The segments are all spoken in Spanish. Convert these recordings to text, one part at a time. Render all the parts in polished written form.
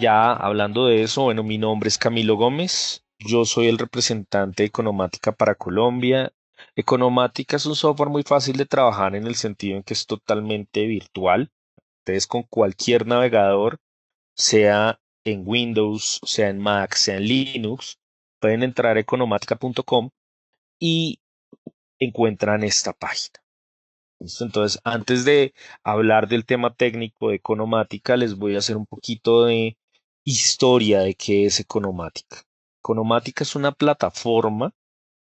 Ya hablando de eso, bueno, mi nombre es Camilo Gómez, yo soy el representante de Economática para Colombia. Economática es un software muy fácil de trabajar en el sentido en que es totalmente virtual. Ustedes con cualquier navegador, sea en Windows, sea en Mac, sea en Linux, pueden entrar a economática.com y encuentran esta página. ¿Listo? Entonces, antes de hablar del tema técnico de Economática, les voy a hacer un poquito de historia de qué es Economática. Economática es una plataforma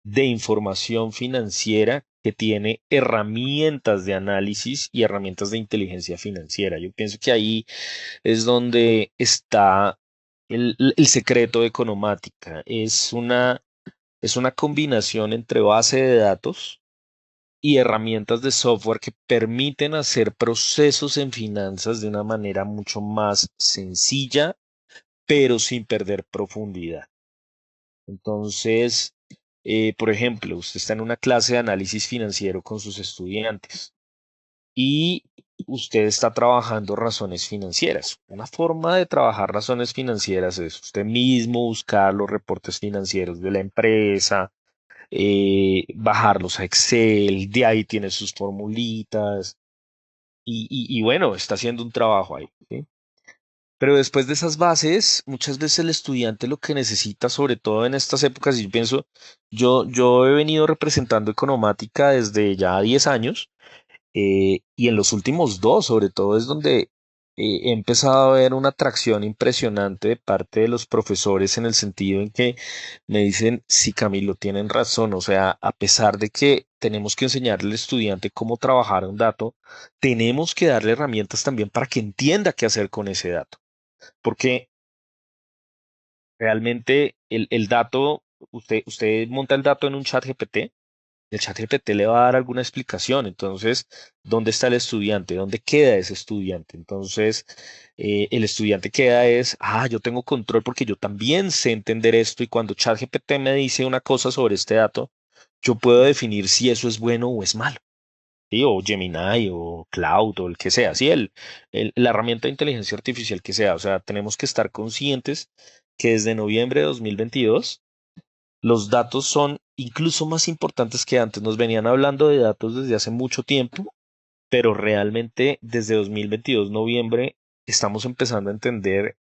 de información financiera que tiene herramientas de análisis y herramientas de inteligencia financiera. Yo pienso que ahí es donde está el secreto de Economática. Es una combinación entre base de datos y herramientas de software que permiten hacer procesos en finanzas de una manera mucho más sencilla, pero sin perder profundidad. Entonces, por ejemplo, usted está en una clase de análisis financiero con sus estudiantes y usted está trabajando razones financieras. Una forma de trabajar razones financieras es usted mismo buscar los reportes financieros de la empresa, bajarlos a Excel, de ahí tiene sus formulitas y bueno, está haciendo un trabajo ahí, ¿sí? Pero después de esas bases, muchas veces el estudiante lo que necesita, sobre todo en estas épocas, y yo pienso, yo he venido representando economática desde ya 10 años, y en los últimos dos, sobre todo, es donde he empezado a ver una atracción impresionante de parte de los profesores en el sentido en que me dicen, sí, Camilo, tienen razón. O sea, a pesar de que tenemos que enseñarle al estudiante cómo trabajar un dato, tenemos que darle herramientas también para que entienda qué hacer con ese dato. Porque realmente el dato, usted monta el dato en un chat GPT, el chat GPT le va a dar alguna explicación. Entonces, ¿dónde está el estudiante? ¿Dónde queda ese estudiante? Entonces, el estudiante queda es, yo tengo control porque yo también sé entender esto y cuando chat GPT me dice una cosa sobre este dato, yo puedo definir si eso es bueno o es malo. ¿Sí? O Gemini o Cloud o el que sea, ¿sí? La herramienta de inteligencia artificial que sea. O sea, tenemos que estar conscientes que desde noviembre de 2022 los datos son incluso más importantes que antes. Nos venían hablando de datos desde hace mucho tiempo, pero realmente desde 2022, noviembre, estamos empezando a entender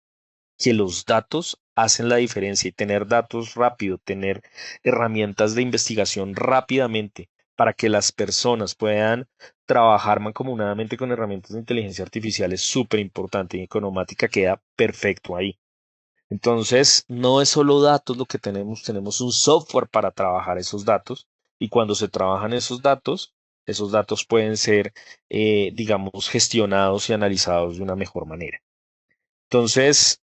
que los datos hacen la diferencia y tener datos rápido, tener herramientas de investigación rápidamente para que las personas puedan trabajar mancomunadamente con herramientas de inteligencia artificial es súper importante y Economática queda perfecto ahí. Entonces, no es solo datos lo que tenemos un software para trabajar esos datos y cuando se trabajan esos datos pueden ser, digamos, gestionados y analizados de una mejor manera. Entonces,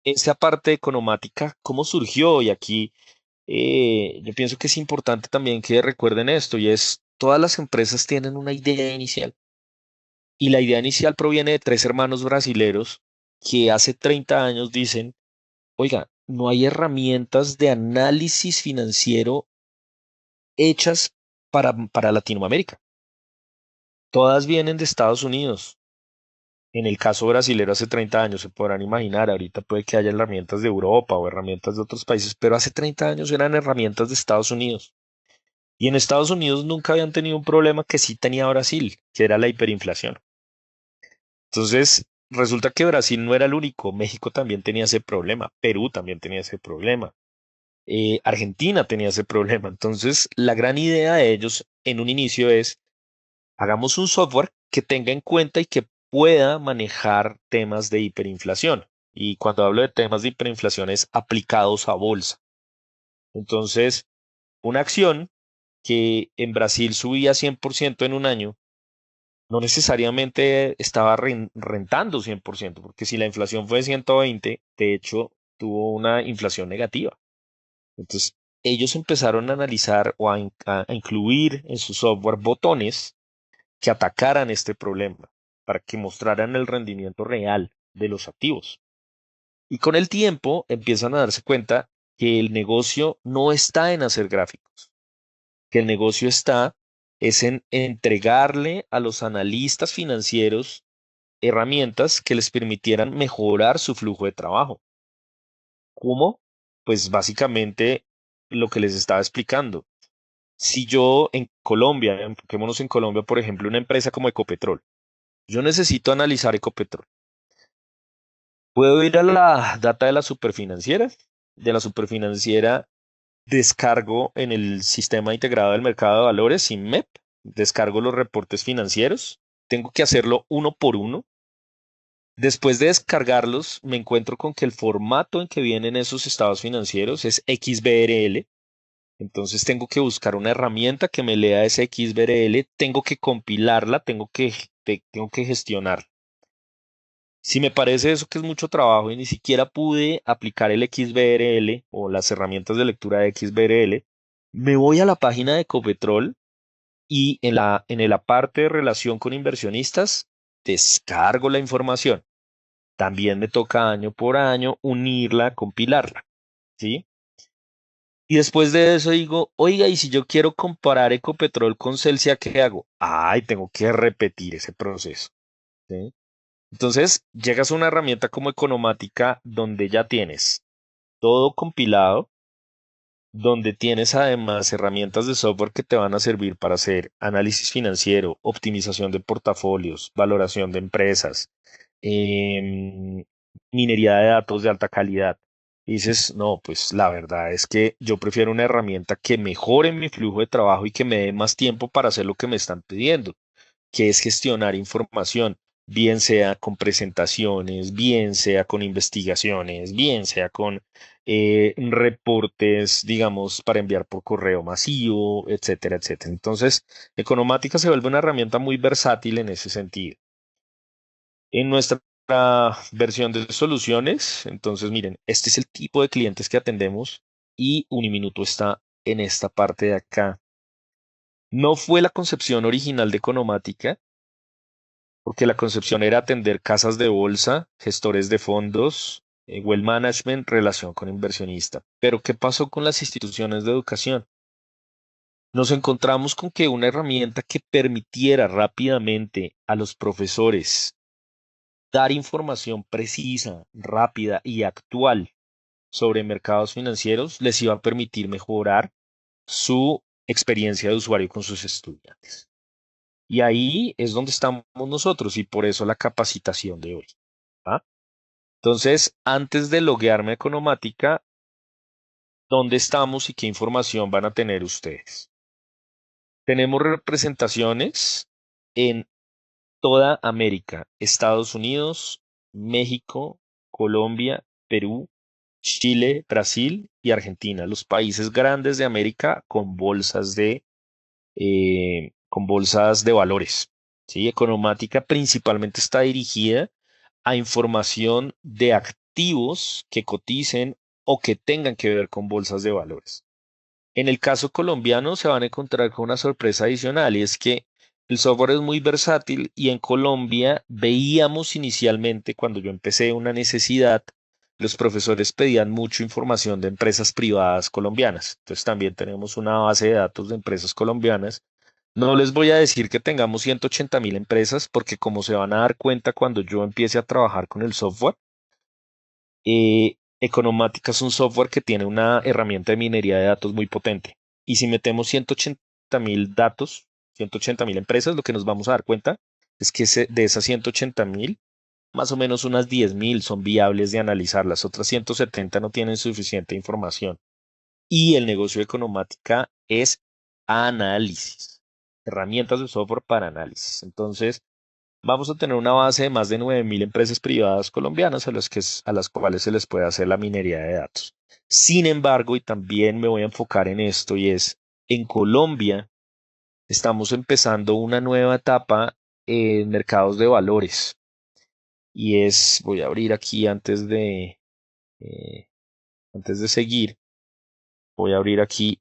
esa parte economática, ¿cómo surgió? Y aquí yo pienso que es importante también que recuerden esto y es, todas las empresas tienen una idea inicial y la idea inicial proviene de tres hermanos brasileros que hace 30 años dicen, oiga, no hay herramientas de análisis financiero hechas para Latinoamérica. Todas vienen de Estados Unidos. En el caso brasilero hace 30 años, se podrán imaginar, ahorita puede que haya herramientas de Europa o herramientas de otros países, pero hace 30 años eran herramientas de Estados Unidos. Y en Estados Unidos nunca habían tenido un problema que sí tenía Brasil, que era la hiperinflación. Entonces, resulta que Brasil no era el único, México también tenía ese problema, Perú también tenía ese problema. Argentina tenía ese problema. Entonces, la gran idea de ellos en un inicio es, hagamos un software que tenga en cuenta y que pueda manejar temas de hiperinflación. Y cuando hablo de temas de hiperinflación es aplicados a bolsa. Entonces, una acción que en Brasil subía 100% en un año, no necesariamente estaba rentando 100%, porque si la inflación fue de 120, de hecho, tuvo una inflación negativa. Entonces, ellos empezaron a analizar o a incluir en su software botones que atacaran este problema para que mostraran el rendimiento real de los activos. Y con el tiempo empiezan a darse cuenta que el negocio no está en hacer gráficos, que el negocio está es en entregarle a los analistas financieros herramientas que les permitieran mejorar su flujo de trabajo. ¿Cómo? Pues básicamente lo que les estaba explicando. Si yo en Colombia, enfoquémonos en Colombia, por ejemplo, una empresa como Ecopetrol, yo necesito analizar Ecopetrol. Puedo ir a la data de la superfinanciera descargo en el sistema integrado del mercado de valores, SIMMEP, descargo los reportes financieros, tengo que hacerlo uno por uno. Después de descargarlos, me encuentro con que el formato en que vienen esos estados financieros es XBRL. Entonces tengo que buscar una herramienta que me lea ese XBRL, tengo que compilarla, tengo que gestionarla. Si me parece eso que es mucho trabajo y ni siquiera pude aplicar el XBRL o las herramientas de lectura de XBRL, me voy a la página de Ecopetrol y en el aparte de relación con inversionistas, descargo la información. También me toca año por año unirla, compilarla, ¿sí? Y después de eso digo, oiga, y si yo quiero comparar Ecopetrol con Celsia, ¿qué hago? Ay, tengo que repetir ese proceso, ¿sí? Entonces, llegas a una herramienta como Economática donde ya tienes todo compilado, donde tienes además herramientas de software que te van a servir para hacer análisis financiero, optimización de portafolios, valoración de empresas, em, minería de datos de alta calidad. Y dices, no, pues la verdad es que yo prefiero una herramienta que mejore mi flujo de trabajo y que me dé más tiempo para hacer lo que me están pidiendo, que es gestionar información, bien sea con presentaciones, bien sea con investigaciones, bien sea con reportes, digamos, para enviar por correo masivo, etcétera, etcétera. Entonces, Economática se vuelve una herramienta muy versátil en ese sentido. En nuestra versión de soluciones, entonces miren, este es el tipo de clientes que atendemos y Uniminuto está en esta parte de acá. No fue la concepción original de Economática, porque la concepción era atender casas de bolsa, gestores de fondos, wealth management, relación con inversionista. Pero ¿qué pasó con las instituciones de educación? Nos encontramos con que una herramienta que permitiera rápidamente a los profesores dar información precisa, rápida y actual sobre mercados financieros les iba a permitir mejorar su experiencia de usuario con sus estudiantes. Y ahí es donde estamos nosotros y por eso la capacitación de hoy. ¿Va? Entonces, antes de loguearme a Economática, ¿dónde estamos y qué información van a tener ustedes? Tenemos representaciones en toda América, Estados Unidos, México, Colombia, Perú, Chile, Brasil y Argentina, los países grandes de América con bolsas de valores. ¿Sí? Economática principalmente está dirigida a información de activos que coticen o que tengan que ver con bolsas de valores. En el caso colombiano se van a encontrar con una sorpresa adicional y es que el software es muy versátil y en Colombia veíamos inicialmente cuando yo empecé una necesidad, los profesores pedían mucha información de empresas privadas colombianas. Entonces también tenemos una base de datos de empresas colombianas. No les voy a decir que tengamos 180.000 empresas porque como se van a dar cuenta cuando yo empiece a trabajar con el software, Economática es un software que tiene una herramienta de minería de datos muy potente. Y si metemos 180.000 datos, 180.000 empresas, lo que nos vamos a dar cuenta es que de esas 180.000, más o menos unas 10.000 son viables de analizar. Las otras 170 no tienen suficiente información. Y el negocio de Economática es análisis, herramientas de software para análisis. Entonces, vamos a tener una base de más de 9.000 empresas privadas colombianas a las cuales se les puede hacer la minería de datos. Sin embargo, y también me voy a enfocar en esto, y es, en Colombia estamos empezando una nueva etapa en mercados de valores. Y es, voy a abrir aquí antes de seguir, voy a abrir aquí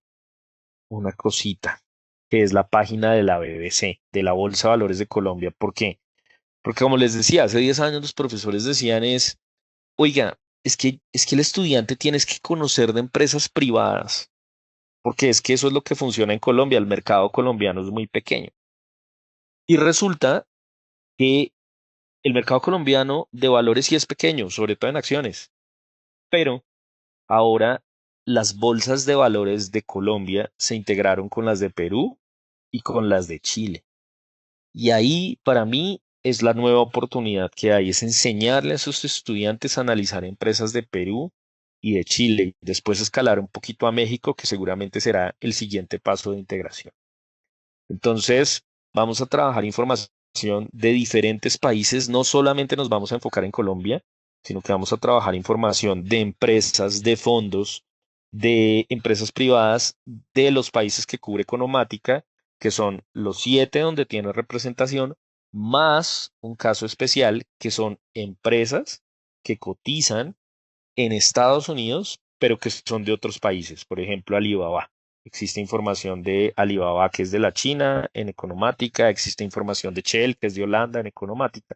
una cosita, que es la página de la BBC, de la Bolsa de Valores de Colombia. ¿Por qué? Porque como les decía, hace 10 años los profesores decían es, oiga, es que el estudiante tienes que conocer de empresas privadas, porque es que eso es lo que funciona en Colombia, el mercado colombiano es muy pequeño. Y resulta que El mercado colombiano de valores sí es pequeño, sobre todo en acciones, pero ahora las bolsas de valores de Colombia se integraron con las de Perú y con las de Chile. Y ahí, para mí, es la nueva oportunidad que hay, es enseñarle a sus estudiantes a analizar empresas de Perú y de Chile, y después escalar un poquito a México, que seguramente será el siguiente paso de integración. Entonces, vamos a trabajar información de diferentes países, no solamente nos vamos a enfocar en Colombia, sino que vamos a trabajar información de empresas, de fondos, de empresas privadas de los países que cubre Economática, que son los 7 donde tiene representación, más un caso especial que son empresas que cotizan en Estados Unidos, pero que son de otros países. Por ejemplo, Alibaba. Existe información de Alibaba que es de la China en Economática, existe información de Shell que es de Holanda en Economática,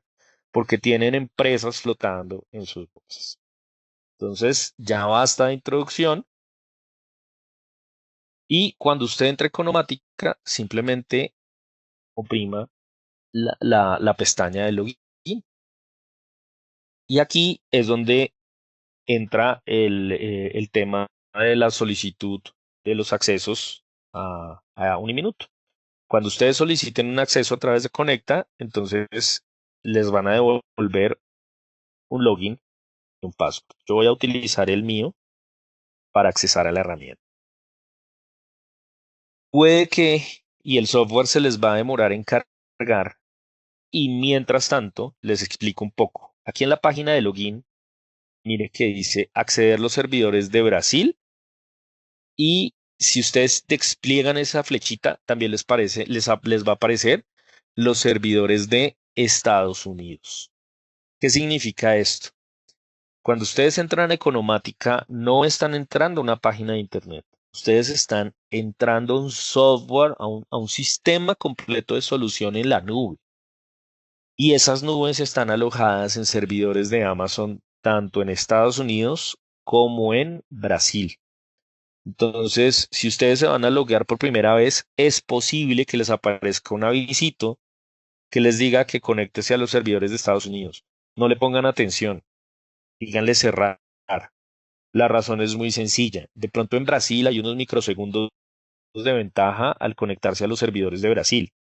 porque tienen empresas flotando en sus bolsas. Entonces, ya basta de introducción y cuando usted entre a Economática, simplemente oprima la pestaña de login y aquí es donde entra el tema de la solicitud de los accesos a Uniminuto. Cuando ustedes soliciten un acceso a través de Conecta, entonces les van a devolver un login y un password. Yo voy a utilizar el mío para accesar a la herramienta. Puede que, y el software se les va a demorar en cargar, y mientras tanto, les explico un poco. Aquí en la página de login, mire que dice acceder a los servidores de Brasil. Y si ustedes despliegan esa flechita, también les va a aparecer los servidores de Estados Unidos. ¿Qué significa esto? Cuando ustedes entran a Economática, no están entrando a una página de Internet. Ustedes están entrando a un software, a un sistema completo de solución en la nube. Y esas nubes están alojadas en servidores de Amazon, tanto en Estados Unidos como en Brasil. Entonces, si ustedes se van a loguear por primera vez, es posible que les aparezca un avisito que les diga que conéctese a los servidores de Estados Unidos. No le pongan atención, díganle cerrar. La razón es muy sencilla. De pronto en Brasil hay unos microsegundos de ventaja al conectarse a los servidores de Brasil,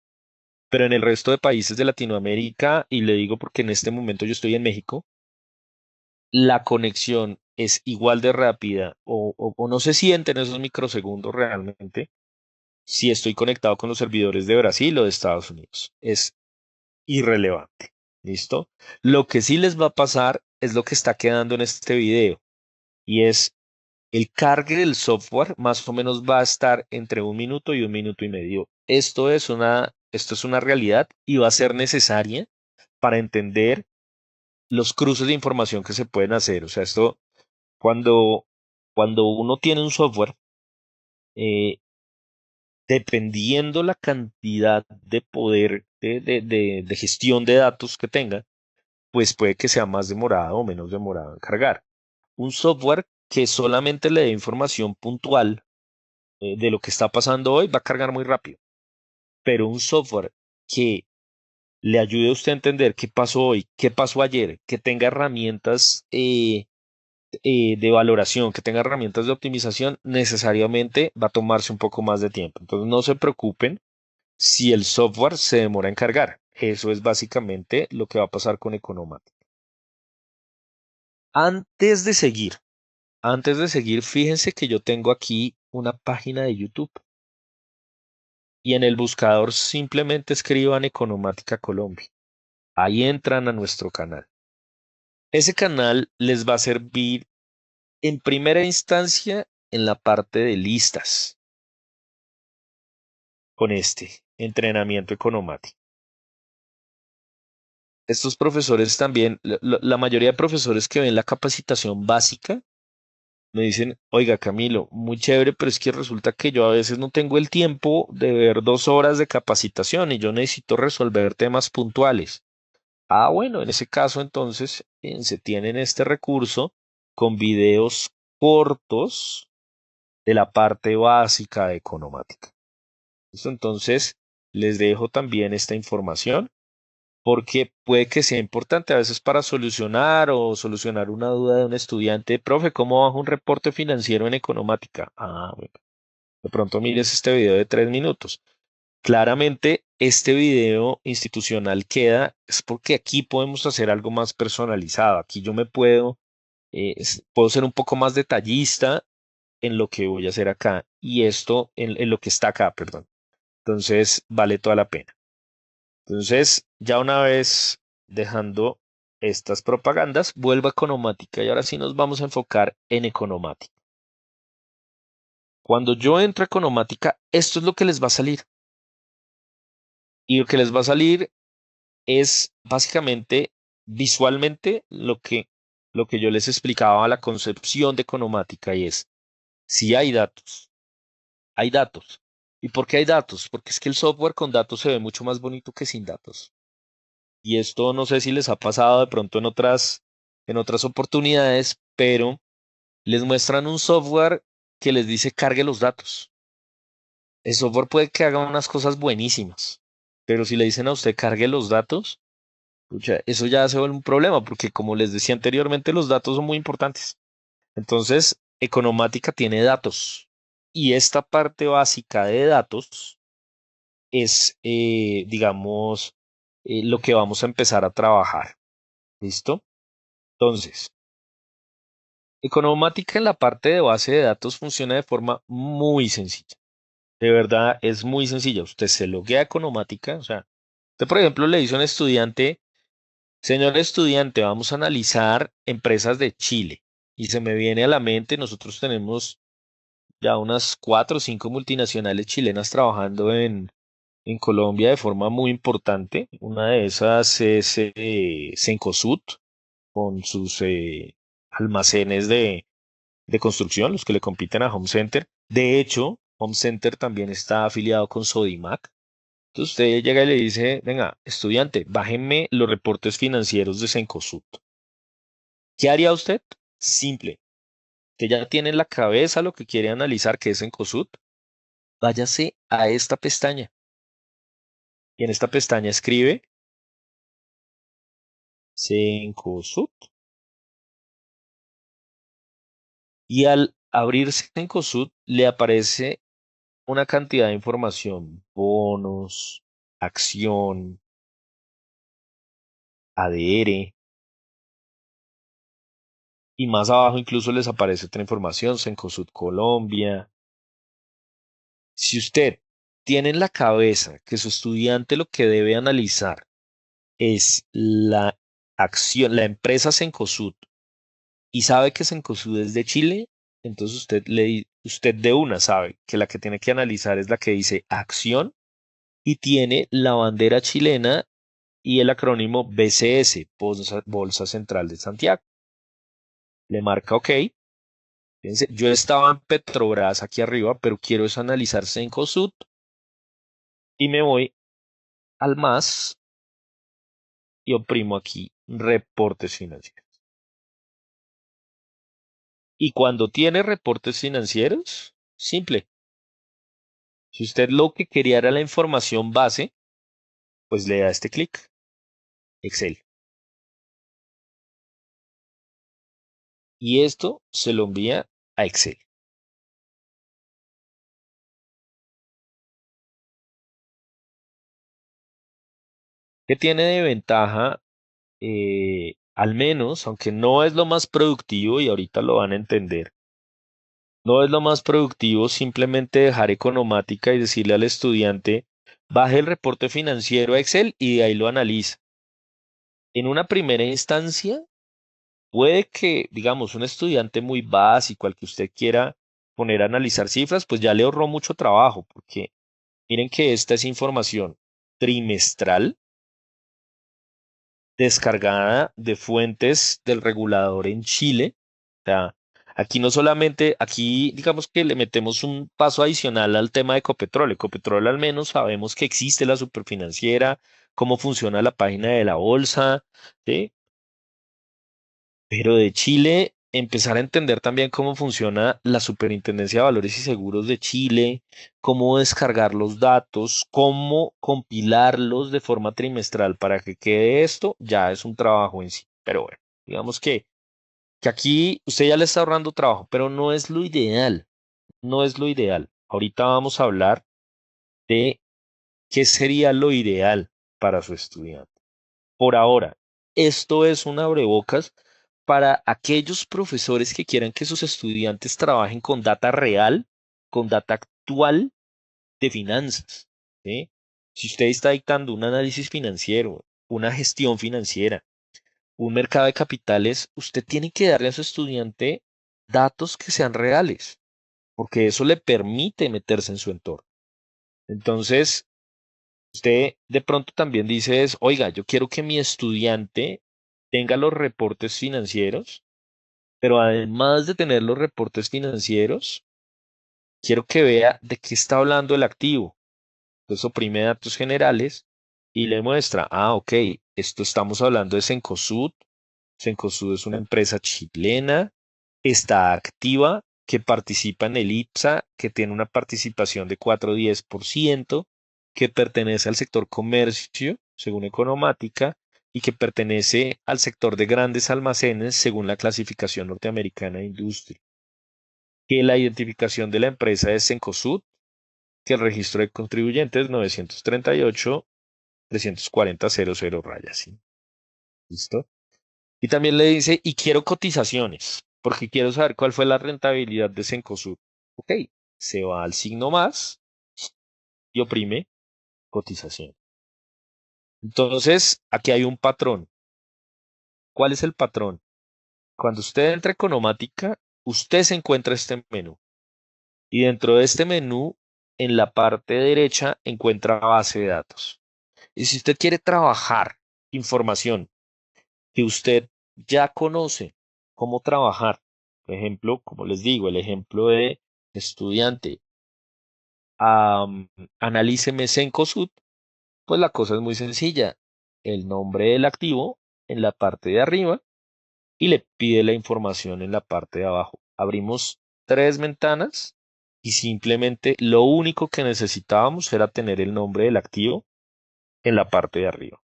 pero en el resto de países de Latinoamérica, y le digo porque en este momento yo estoy en México, la conexión es igual de rápida o no se sienten esos microsegundos realmente si estoy conectado con los servidores de Brasil o de Estados Unidos. Es irrelevante. ¿Listo? Lo que sí les va a pasar es lo que está quedando en este video y es el cargue del software más o menos va a estar entre 1 minuto y 1 minuto y medio. Esto es una realidad y va a ser necesaria para entender los cruces de información que se pueden hacer. O sea, esto cuando, cuando uno tiene un software, eh, dependiendo la cantidad de poder de gestión de datos que tenga, pues puede que sea más demorado o menos demorado en cargar. Un software que solamente le dé información puntual de lo que está pasando hoy va a cargar muy rápido, pero un software que le ayude a usted a entender qué pasó hoy, qué pasó ayer, que tenga herramientas de valoración, que tenga herramientas de optimización, necesariamente va a tomarse un poco más de tiempo. Entonces no se preocupen si el software se demora en cargar. Eso es básicamente lo que va a pasar con Economat. Antes de seguir, fíjense que yo tengo aquí una página de YouTube y en el buscador simplemente escriban Economática Colombia. Ahí entran a nuestro canal. Ese canal les va a servir en primera instancia en la parte de listas con este entrenamiento economático. Estos profesores también, la mayoría de profesores que ven la capacitación básica, me dicen, oiga Camilo, muy chévere, pero es que resulta que yo a veces no tengo el tiempo de ver 2 horas de capacitación y yo necesito resolver temas puntuales. Ah, bueno, en ese caso entonces se tienen este recurso con videos cortos de la parte básica de economática. ¿Listo? Entonces, les dejo también esta información porque puede que sea importante a veces para solucionar o solucionar una duda de un estudiante. Profe, ¿cómo bajo un reporte financiero en Economática? Ah, bueno, de pronto mires este video de 3 minutos. Claramente, este video institucional queda, es porque aquí podemos hacer algo más personalizado. Aquí yo me puedo ser un poco más detallista en lo que voy a hacer acá y esto en lo que está acá, perdón. Entonces, vale toda la pena. Entonces, ya una vez dejando estas propagandas, vuelvo a Economática y ahora sí nos vamos a enfocar en Economática. Cuando yo entro a Economática, esto es lo que les va a salir. Y lo que les va a salir es básicamente visualmente lo que yo les explicaba, la concepción de Economática y es, si hay datos, hay datos. ¿Y por qué hay datos? Porque es que el software con datos se ve mucho más bonito que sin datos. Y esto no sé si les ha pasado de pronto en otras oportunidades, pero les muestran un software que les dice cargue los datos. El software puede que haga unas cosas buenísimas, pero si le dicen a usted cargue los datos, pucha, eso ya se vuelve un problema, porque como les decía anteriormente, los datos son muy importantes. Entonces, Economática tiene datos. Y esta parte básica de datos es, digamos, lo que vamos a empezar a trabajar. ¿Listo? Entonces, Economática en la parte de base de datos funciona de forma muy sencilla. De verdad, es muy sencilla. Usted se loguea a Economática, o sea, usted, por ejemplo, le dice a un estudiante, señor estudiante, vamos a analizar empresas de Chile. Y se me viene a la mente, nosotros tenemos ya unas 4 o 5 multinacionales chilenas trabajando en Colombia de forma muy importante. Una de esas es Cencosud, con sus almacenes de construcción, los que le compiten a Home Center. De hecho, Home Center también está afiliado con Sodimac. Entonces usted llega y le dice, venga, estudiante, bájenme los reportes financieros de Cencosud. ¿Qué haría usted? Simple, que ya tiene en la cabeza lo que quiere analizar, que es Cencosud, váyase a esta pestaña. Y en esta pestaña escribe Cencosud. Y al abrirse Cencosud le aparece una cantidad de información, bonos, acción, ADR, y más abajo incluso les aparece otra información, Cencosud Colombia. Si usted tiene en la cabeza que su estudiante lo que debe analizar es la acción, la empresa Cencosud, y sabe que Cencosud es de Chile, entonces usted de una sabe que la que tiene que analizar es la que dice acción y tiene la bandera chilena y el acrónimo BCS, Bolsa Central de Santiago. Le marca OK. Fíjense, yo estaba en Petrobras aquí arriba, pero quiero es analizar Cencosud y me voy al más y oprimo aquí reportes financieros. Y cuando tiene reportes financieros, simple. Si usted lo que quería era la información base, pues le da este clic, Excel. Y esto se lo envía a Excel. ¿Qué tiene de ventaja? Al menos, aunque no es lo más productivo y ahorita lo van a entender, no es lo más productivo simplemente dejar Economática y decirle al estudiante, baje el reporte financiero a Excel y de ahí lo analiza. En una primera instancia, puede que, digamos, un estudiante muy básico al que usted quiera poner a analizar cifras, pues ya le ahorró mucho trabajo, porque miren que esta es información trimestral descargada de fuentes del regulador en Chile. O sea, aquí no solamente, aquí digamos que le metemos un paso adicional al tema de Ecopetrol. Ecopetrol al menos sabemos que existe la superfinanciera, cómo funciona la página de la bolsa, ¿sí? Pero de Chile empezar a entender también cómo funciona la Superintendencia de Valores y Seguros de Chile, cómo descargar los datos, cómo compilarlos de forma trimestral para que quede esto, ya es un trabajo en sí. Pero bueno, digamos que aquí usted ya le está ahorrando trabajo, pero no es lo ideal, no es lo ideal. Ahorita vamos a hablar de qué sería lo ideal para su estudiante. Por ahora, esto es un abrebocas para aquellos profesores que quieran que sus estudiantes trabajen con data real, con data actual de finanzas. ¿Sí? Si usted está dictando un análisis financiero, una gestión financiera, un mercado de capitales, usted tiene que darle a su estudiante datos que sean reales, porque eso le permite meterse en su entorno. Entonces, usted de pronto también dice es, oiga, yo quiero que mi estudiante tenga los reportes financieros, pero además de tener los reportes financieros, quiero que vea de qué está hablando el activo. Entonces oprime datos generales y le muestra, ok, esto estamos hablando de Cencosud. Cencosud es una empresa chilena, está activa, que participa en el IPSA, que tiene una participación de 4,10%, que pertenece al sector comercio, según Economática, y que pertenece al sector de grandes almacenes, según la clasificación norteamericana de industria. Que la identificación de la empresa es Cencosud, que el registro de contribuyentes 938-340-00 rayas. ¿Sí? ¿Listo? Y también le dice, y quiero cotizaciones, porque quiero saber cuál fue la rentabilidad de Cencosud. Ok, se va al signo más y oprime cotización. Entonces, aquí hay un patrón. ¿Cuál es el patrón? Cuando usted entra a Economática, usted se encuentra este menú. Y dentro de este menú, en la parte derecha, encuentra base de datos. Y si usted quiere trabajar información que usted ya conoce cómo trabajar, por ejemplo, como les digo, el ejemplo de estudiante, analíceme Cencosud, pues la cosa es muy sencilla. El nombre del activo en la parte de arriba y le pide la información en la parte de abajo. Abrimos tres ventanas y simplemente lo único que necesitábamos era tener el nombre del activo en la parte de arriba.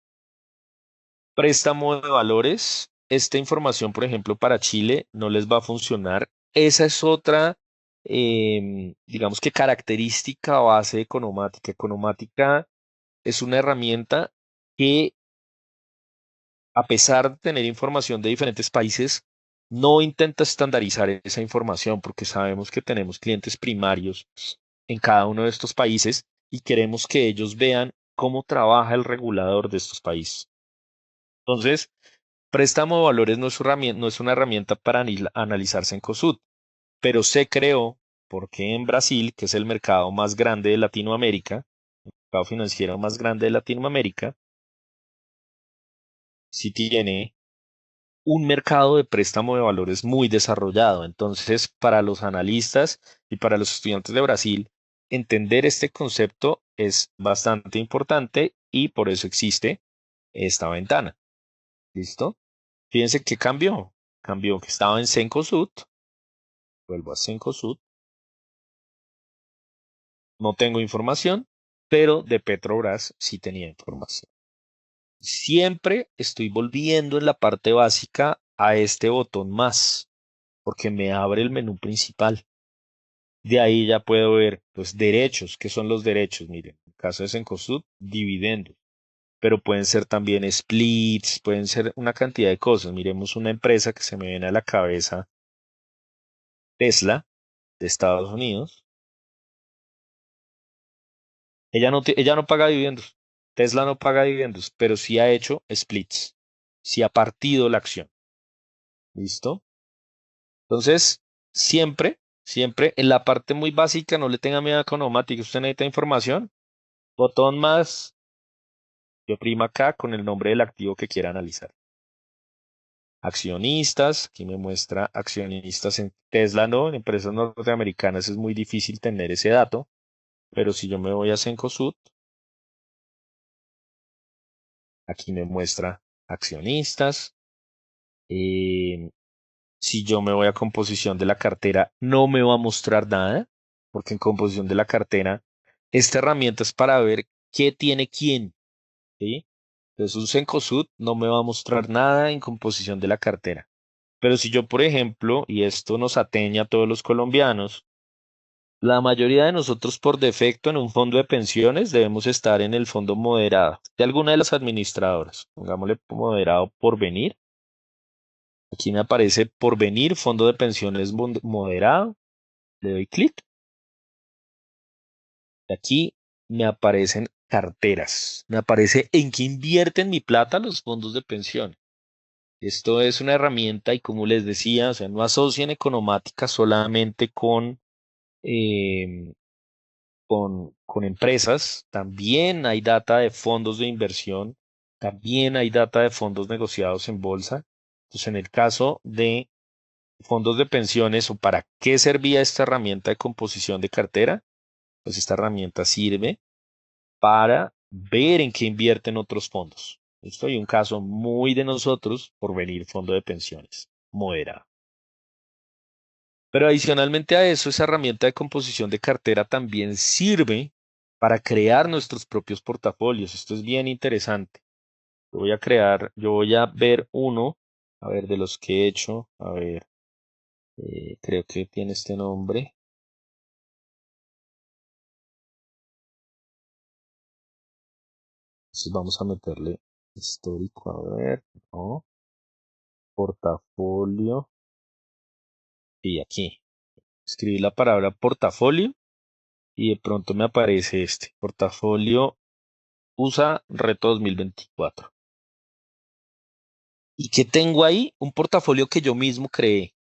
Préstamo de valores. Esta información, por ejemplo, para Chile no les va a funcionar. Esa es otra, digamos que característica base de Economática. Economática es una herramienta que, a pesar de tener información de diferentes países, no intenta estandarizar esa información porque sabemos que tenemos clientes primarios en cada uno de estos países y queremos que ellos vean cómo trabaja el regulador de estos países. Entonces, préstamo de valores no es una herramienta para analizarse en COSUD, pero se creó porque en Brasil, que es el mercado más grande de Latinoamérica, el mercado financiero más grande de Latinoamérica, sí tiene un mercado de préstamo de valores muy desarrollado. Entonces, para los analistas y para los estudiantes de Brasil, entender este concepto es bastante importante y por eso existe esta ventana. ¿Listo? Fíjense que cambió. Cambió que estaba en Cencosud. Vuelvo a Cencosud. No tengo información, pero de Petrobras sí tenía información. Siempre estoy volviendo en la parte básica a este botón más, porque me abre el menú principal. De ahí ya puedo ver los derechos. ¿Qué son los derechos? Miren, en el caso de Cencosud, dividendos, pero pueden ser también splits, pueden ser una cantidad de cosas. Miremos una empresa que se me viene a la cabeza, Tesla, de Estados Unidos. Ella no paga dividendos. Tesla no paga dividendos, pero sí ha hecho splits. Sí ha partido la acción. ¿Listo? Entonces, siempre en la parte muy básica, no le tenga miedo a Economática. Usted necesita información. Botón más, yo prima acá con el nombre del activo que quiera analizar. Accionistas, aquí me muestra accionistas en Tesla, no, en empresas norteamericanas es muy difícil tener ese dato, pero si yo me voy a Cencosud, aquí me muestra accionistas. Si yo me voy a composición de la cartera, no me va a mostrar nada, porque en composición de la cartera, esta herramienta es para ver qué tiene quién, ¿sí? Entonces un Cencosud no me va a mostrar nada en composición de la cartera. Pero si yo, por ejemplo, y esto nos atañe a todos los colombianos, la mayoría de nosotros por defecto en un fondo de pensiones debemos estar en el fondo moderado de alguna de las administradoras. Pongámosle moderado por venir. Aquí me aparece por venir, fondo de pensiones moderado. Le doy clic. Y aquí me aparecen carteras. Me aparece en qué invierten mi plata los fondos de pensión. Esto es una herramienta y como les decía, o sea, no asocien economática solamente eh, con empresas, también hay data de fondos de inversión, también hay data de fondos negociados en bolsa. Entonces, en el caso de fondos de pensiones o para qué servía esta herramienta de composición de cartera, pues esta herramienta sirve para ver en qué invierten otros fondos. Esto hay un caso muy de nosotros por venir fondo de pensiones, moderado. Pero adicionalmente a eso, esa herramienta de composición de cartera también sirve para crear nuestros propios portafolios. Esto es bien interesante. Yo voy a ver uno, a ver, de los que he hecho, a ver, creo que tiene este nombre. Entonces vamos a meterle histórico, a ver, no, portafolio, y aquí, escribí la palabra portafolio y de pronto me aparece este, portafolio USA Reto 2024. ¿Y qué tengo ahí? Un portafolio que yo mismo creé.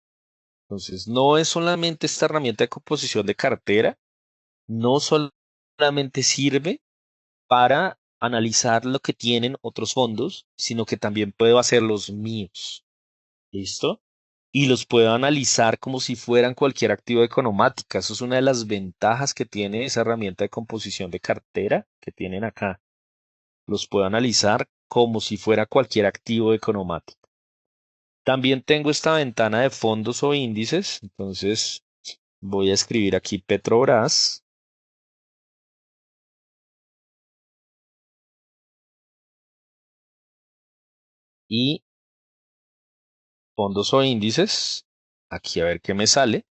Entonces, no es solamente esta herramienta de composición de cartera, no solamente sirve para analizar lo que tienen otros fondos, sino que también puedo hacer los míos. ¿Listo? Y los puedo analizar como si fueran cualquier activo de economática. Eso es una de las ventajas que tiene esa herramienta de composición de cartera que tienen acá. Los puedo analizar como si fuera cualquier activo de economática. También tengo esta ventana de fondos o índices, entonces voy a escribir aquí Petrobras y fondos o índices. Aquí a ver qué me sale.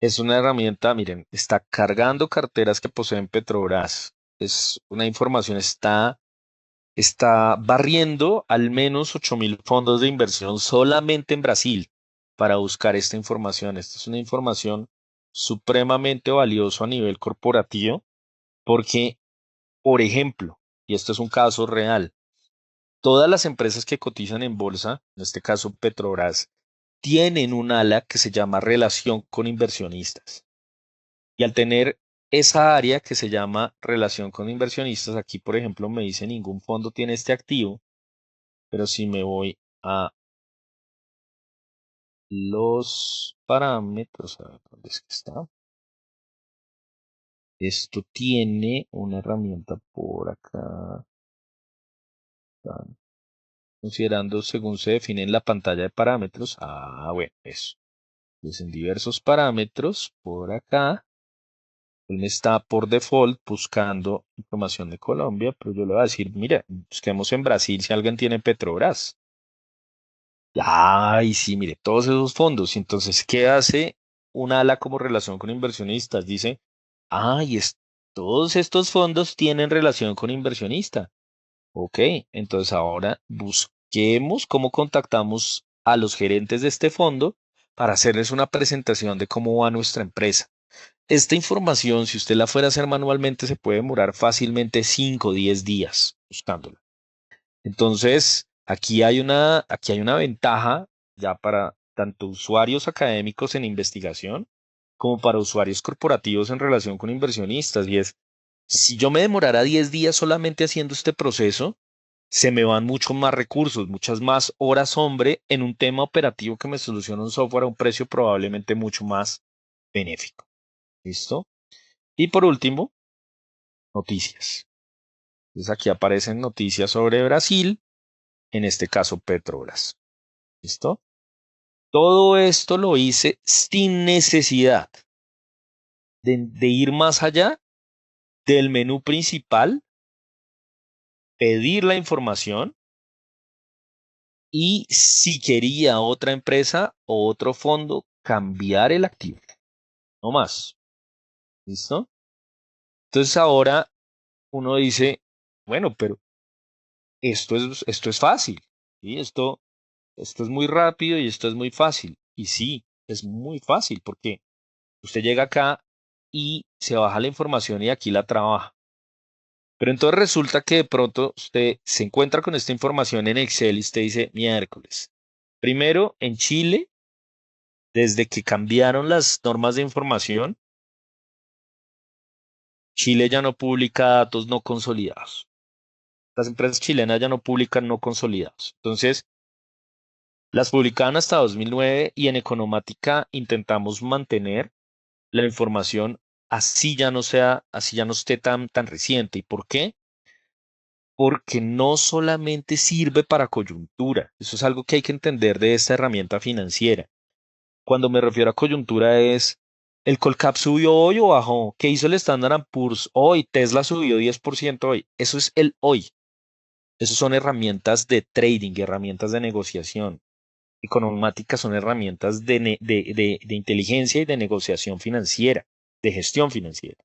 Es una herramienta, miren, está cargando carteras que poseen Petrobras. Es una información, está barriendo al menos 8.000 fondos de inversión solamente en Brasil para buscar esta información. Esta es una información supremamente valiosa a nivel corporativo porque, por ejemplo, y esto es un caso real, todas las empresas que cotizan en bolsa, en este caso Petrobras, tienen un ala que se llama relación con inversionistas. Y al tener esa área que se llama relación con inversionistas, aquí por ejemplo me dice ningún fondo tiene este activo, pero si me voy a los parámetros, a ver dónde es que está. Esto tiene una herramienta por acá, considerando según se define en la pantalla de parámetros. Ah, bueno, eso. Pues en diversos parámetros, por acá, él me está por default buscando información de Colombia, pero yo le voy a decir, mira, busquemos en Brasil si alguien tiene Petrobras. Ay, sí, mire, todos esos fondos. Entonces, ¿qué hace un ala como relación con inversionistas? Dice, ay, todos estos fondos tienen relación con inversionista. Ok, entonces ahora busquemos cómo contactamos a los gerentes de este fondo para hacerles una presentación de cómo va nuestra empresa. Esta información, si usted la fuera a hacer manualmente, se puede demorar fácilmente 5 o 10 días buscándola. Entonces, aquí hay una ventaja ya para tanto usuarios académicos en investigación como para usuarios corporativos en relación con inversionistas. Y es, si yo me demorara 10 días solamente haciendo este proceso, se me van muchos más recursos, muchas más horas hombre en un tema operativo que me soluciona un software a un precio probablemente mucho más benéfico. ¿Listo? Y por último, noticias. Entonces aquí aparecen noticias sobre Brasil, en este caso Petrobras. ¿Listo? Todo esto lo hice sin necesidad de ir más allá del menú principal, pedir la información y si quería otra empresa o otro fondo, cambiar el activo. No más. ¿Listo? Entonces ahora uno dice, bueno, pero esto es fácil. ¿Sí? Esto es muy rápido y esto es muy fácil. Y sí, es muy fácil porque usted llega acá y se baja la información y aquí la trabaja. Pero entonces resulta que de pronto usted se encuentra con esta información en Excel y usted dice, miércoles. Primero, en Chile, desde que cambiaron las normas de información, Chile ya no publica datos no consolidados. Las empresas chilenas ya no publican no consolidados. Entonces, las publicaban hasta 2009 y en Economática intentamos mantener la información así ya no esté tan reciente. ¿Y por qué? Porque no solamente sirve para coyuntura. Eso es algo que hay que entender de esta herramienta financiera. Cuando me refiero a coyuntura es, ¿el Colcap subió hoy o bajó? ¿Qué hizo el Standard Poor's hoy? Tesla subió 10% hoy. Eso es el hoy. Esas son herramientas de trading, herramientas de negociación. Economáticas son herramientas de inteligencia y de negociación financiera, de gestión financiera.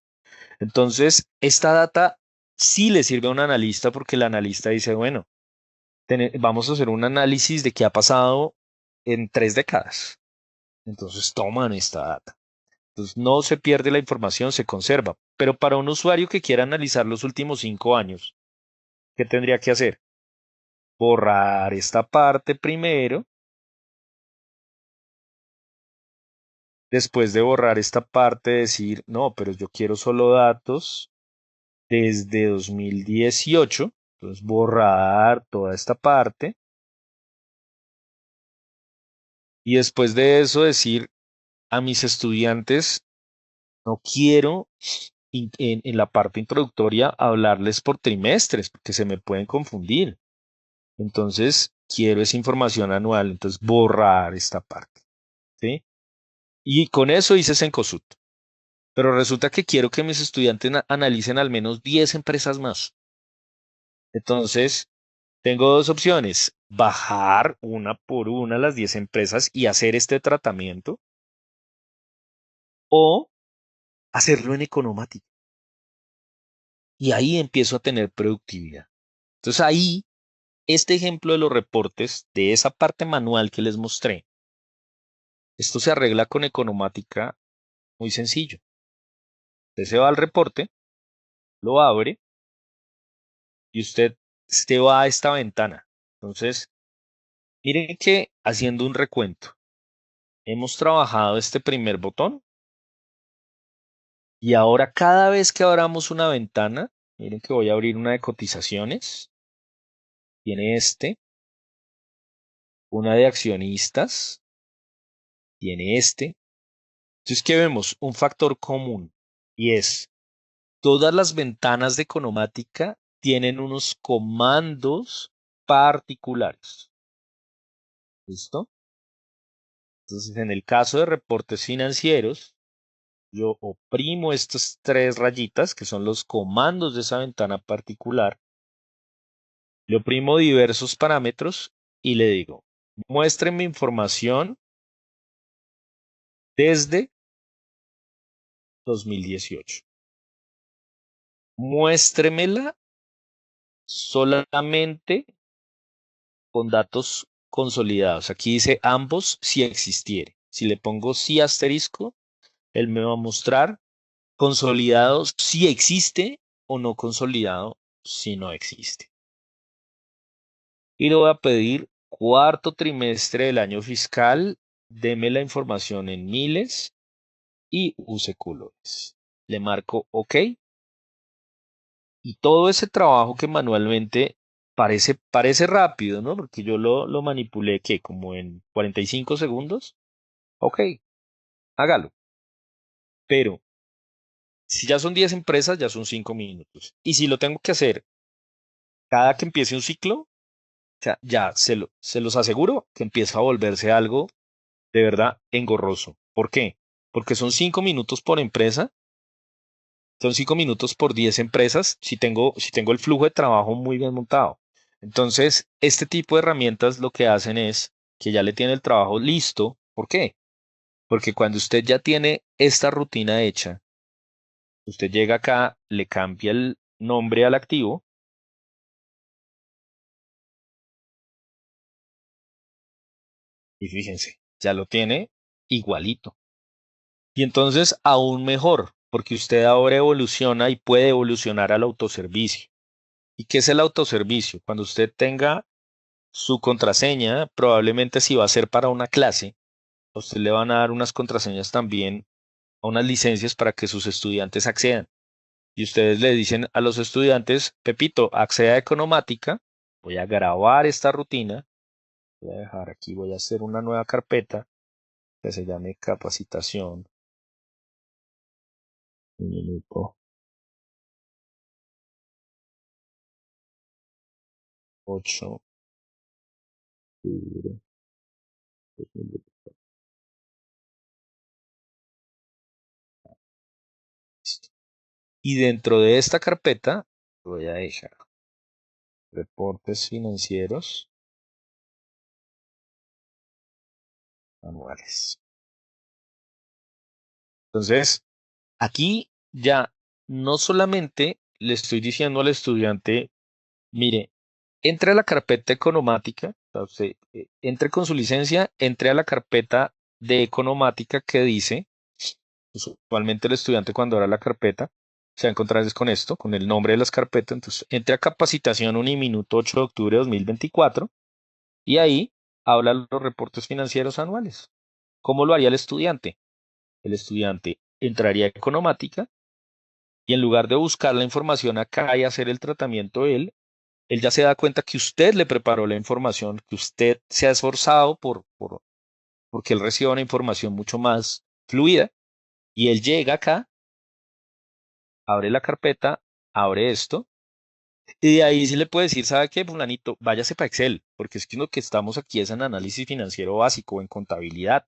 Entonces, esta data sí le sirve a un analista porque el analista dice, bueno, vamos a hacer un análisis de qué ha pasado en 3 décadas. Entonces, toman esta data. Entonces, no se pierde la información, se conserva. Pero para un usuario que quiera analizar los últimos 5 años, ¿qué tendría que hacer? Borrar esta parte primero. Después de borrar esta parte, decir, no, pero yo quiero solo datos desde 2018. Entonces, borrar toda esta parte. Y después de eso, decir a mis estudiantes, no quiero en la parte introductoria hablarles por trimestres, porque se me pueden confundir. Entonces, quiero esa información anual. Entonces, borrar esta parte. ¿Sí? Y con eso hice Cencosud. Pero resulta que quiero que mis estudiantes analicen al menos 10 empresas más. Entonces, tengo dos opciones: bajar una por una las 10 empresas y hacer este tratamiento, o hacerlo en Economática. Y ahí empiezo a tener productividad. Entonces, ahí, este ejemplo de los reportes, de esa parte manual que les mostré, esto se arregla con Economática muy sencillo. Usted se va al reporte, lo abre y usted va a esta ventana. Entonces, miren que haciendo un recuento, hemos trabajado este primer botón y ahora cada vez que abramos una ventana, miren que voy a abrir una de cotizaciones, tiene una de accionistas, tiene Entonces, ¿qué vemos? Un factor común y es, todas las ventanas de Economática tienen unos comandos particulares. ¿Listo? Entonces, en el caso de reportes financieros, yo oprimo estas 3 rayitas, que son los comandos de esa ventana particular, le oprimo diversos parámetros y le digo, muéstreme información desde 2018. Muéstremela solamente con datos consolidados. Aquí dice ambos si existiere. Si le pongo sí asterisco, él me va a mostrar consolidado si existe o no consolidado si no existe. Y le voy a pedir cuarto trimestre del año fiscal, deme la información en miles y use colores. Le marco OK y todo ese trabajo que manualmente parece rápido, ¿no? Porque yo lo manipulé que como en 45 segundos. OK, hágalo. Pero si ya son 10 empresas, ya son 5 minutos. Y si lo tengo que hacer Cada que empiece un ciclo, o sea, ya se los aseguro que empieza a volverse algo de verdad engorroso. ¿Por qué? Porque son 5 minutos por empresa, son 5 minutos por 10 empresas si tengo el flujo de trabajo muy bien montado. Entonces, este tipo de herramientas lo que hacen es que ya le tiene el trabajo listo. ¿Por qué? Porque cuando usted ya tiene esta rutina hecha, usted llega acá, le cambia el nombre al activo y fíjense, ya lo tiene igualito. Y entonces aún mejor, porque usted ahora evoluciona y puede evolucionar al autoservicio. ¿Y qué es el autoservicio? Cuando usted tenga su contraseña, probablemente si va a ser para una clase, a usted le van a dar unas contraseñas también, a unas licencias para que sus estudiantes accedan. Y ustedes le dicen a los estudiantes, Pepito, acceda a Economática, voy a grabar esta rutina, voy a dejar aquí, voy a hacer una nueva carpeta que se llame capacitación. Un minuto, 8, octubre, 2020. Y dentro de esta carpeta voy a dejar reportes financieros anuales. Entonces, aquí ya no solamente le estoy diciendo al estudiante, mire, entre a la carpeta economática, o sea, usted entre con su licencia, entre a la carpeta de economática que dice, pues, usualmente el estudiante cuando abra la carpeta se va a encontrar es con esto, con el nombre de las carpetas, entonces entre a capacitación Uniminuto 8 de octubre de 2024 y ahí habla los reportes financieros anuales. ¿Cómo lo haría el estudiante? El estudiante entraría a economática y en lugar de buscar la información acá y hacer el tratamiento él ya se da cuenta que usted le preparó la información, que usted se ha esforzado porque él reciba una información mucho más fluida y él llega acá, abre la carpeta, abre esto y de ahí sí le puede decir, ¿sabe qué, fulanito? Váyase para Excel, porque es que lo que estamos aquí es en análisis financiero básico, en contabilidad,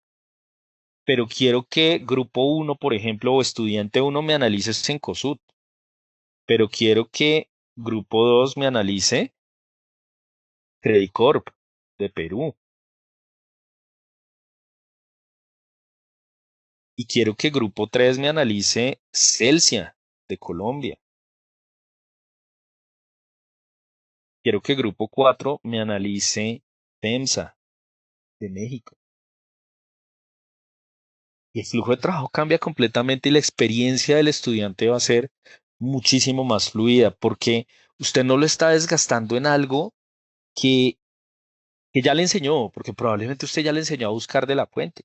pero quiero que grupo uno, por ejemplo, o estudiante uno me analice en COSUD, pero quiero que grupo 2 me analice Credit Corp de Perú y quiero que grupo 3 me analice Celsia de Colombia. Quiero que grupo 4 me analice FEMSA de México. Y el flujo de trabajo cambia completamente y la experiencia del estudiante va a ser muchísimo más fluida porque usted no lo está desgastando en algo que, que ya le enseñó, porque probablemente usted ya le enseñó a buscar de la fuente,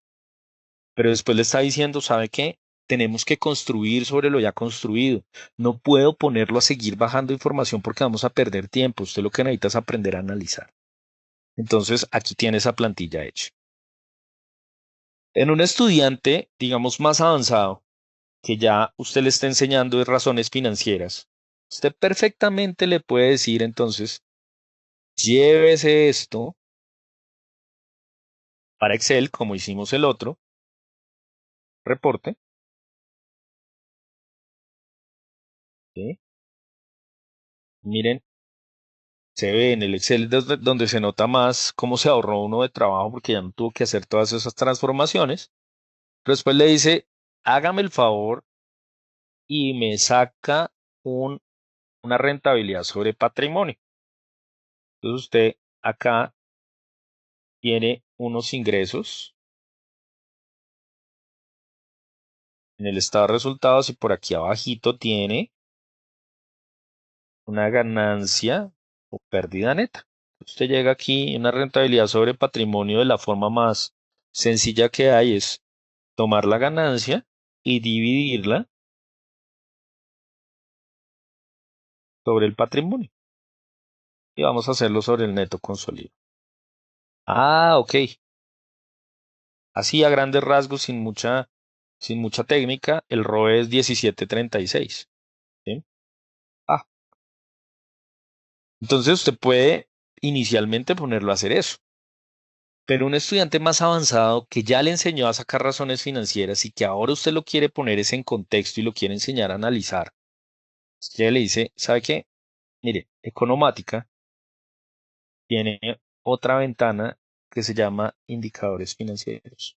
pero después le está diciendo, ¿sabe qué? Tenemos que construir sobre lo ya construido. No puedo ponerlo a seguir bajando información porque vamos a perder tiempo. Usted lo que necesita es aprender a analizar. Entonces, aquí tiene esa plantilla hecha. En un estudiante, digamos, más avanzado, que ya usted le está enseñando de razones financieras, usted perfectamente le puede decir entonces, llévese esto para Excel, como hicimos el otro reporte, ¿sí? Miren, se ve en el Excel donde se nota más cómo se ahorró uno de trabajo porque ya no tuvo que hacer todas esas transformaciones, pero después le dice, hágame el favor y me saca una rentabilidad sobre patrimonio. Entonces usted acá tiene unos ingresos en el estado de resultados y por aquí abajito tiene una ganancia o pérdida neta. Usted llega aquí, una rentabilidad sobre patrimonio de la forma más sencilla que hay es tomar la ganancia y dividirla sobre el patrimonio. Y vamos a hacerlo sobre el neto consolidado. Ah, ok. Así a grandes rasgos, sin mucha técnica, el ROE es 17.36. ¿Sí? Ah, Entonces usted puede inicialmente ponerlo a hacer eso. Pero un estudiante más avanzado que ya le enseñó a sacar razones financieras y que ahora usted lo quiere poner ese en contexto y lo quiere enseñar a analizar, usted le dice, ¿sabe qué? Mire, Economática tiene otra ventana que se llama indicadores financieros.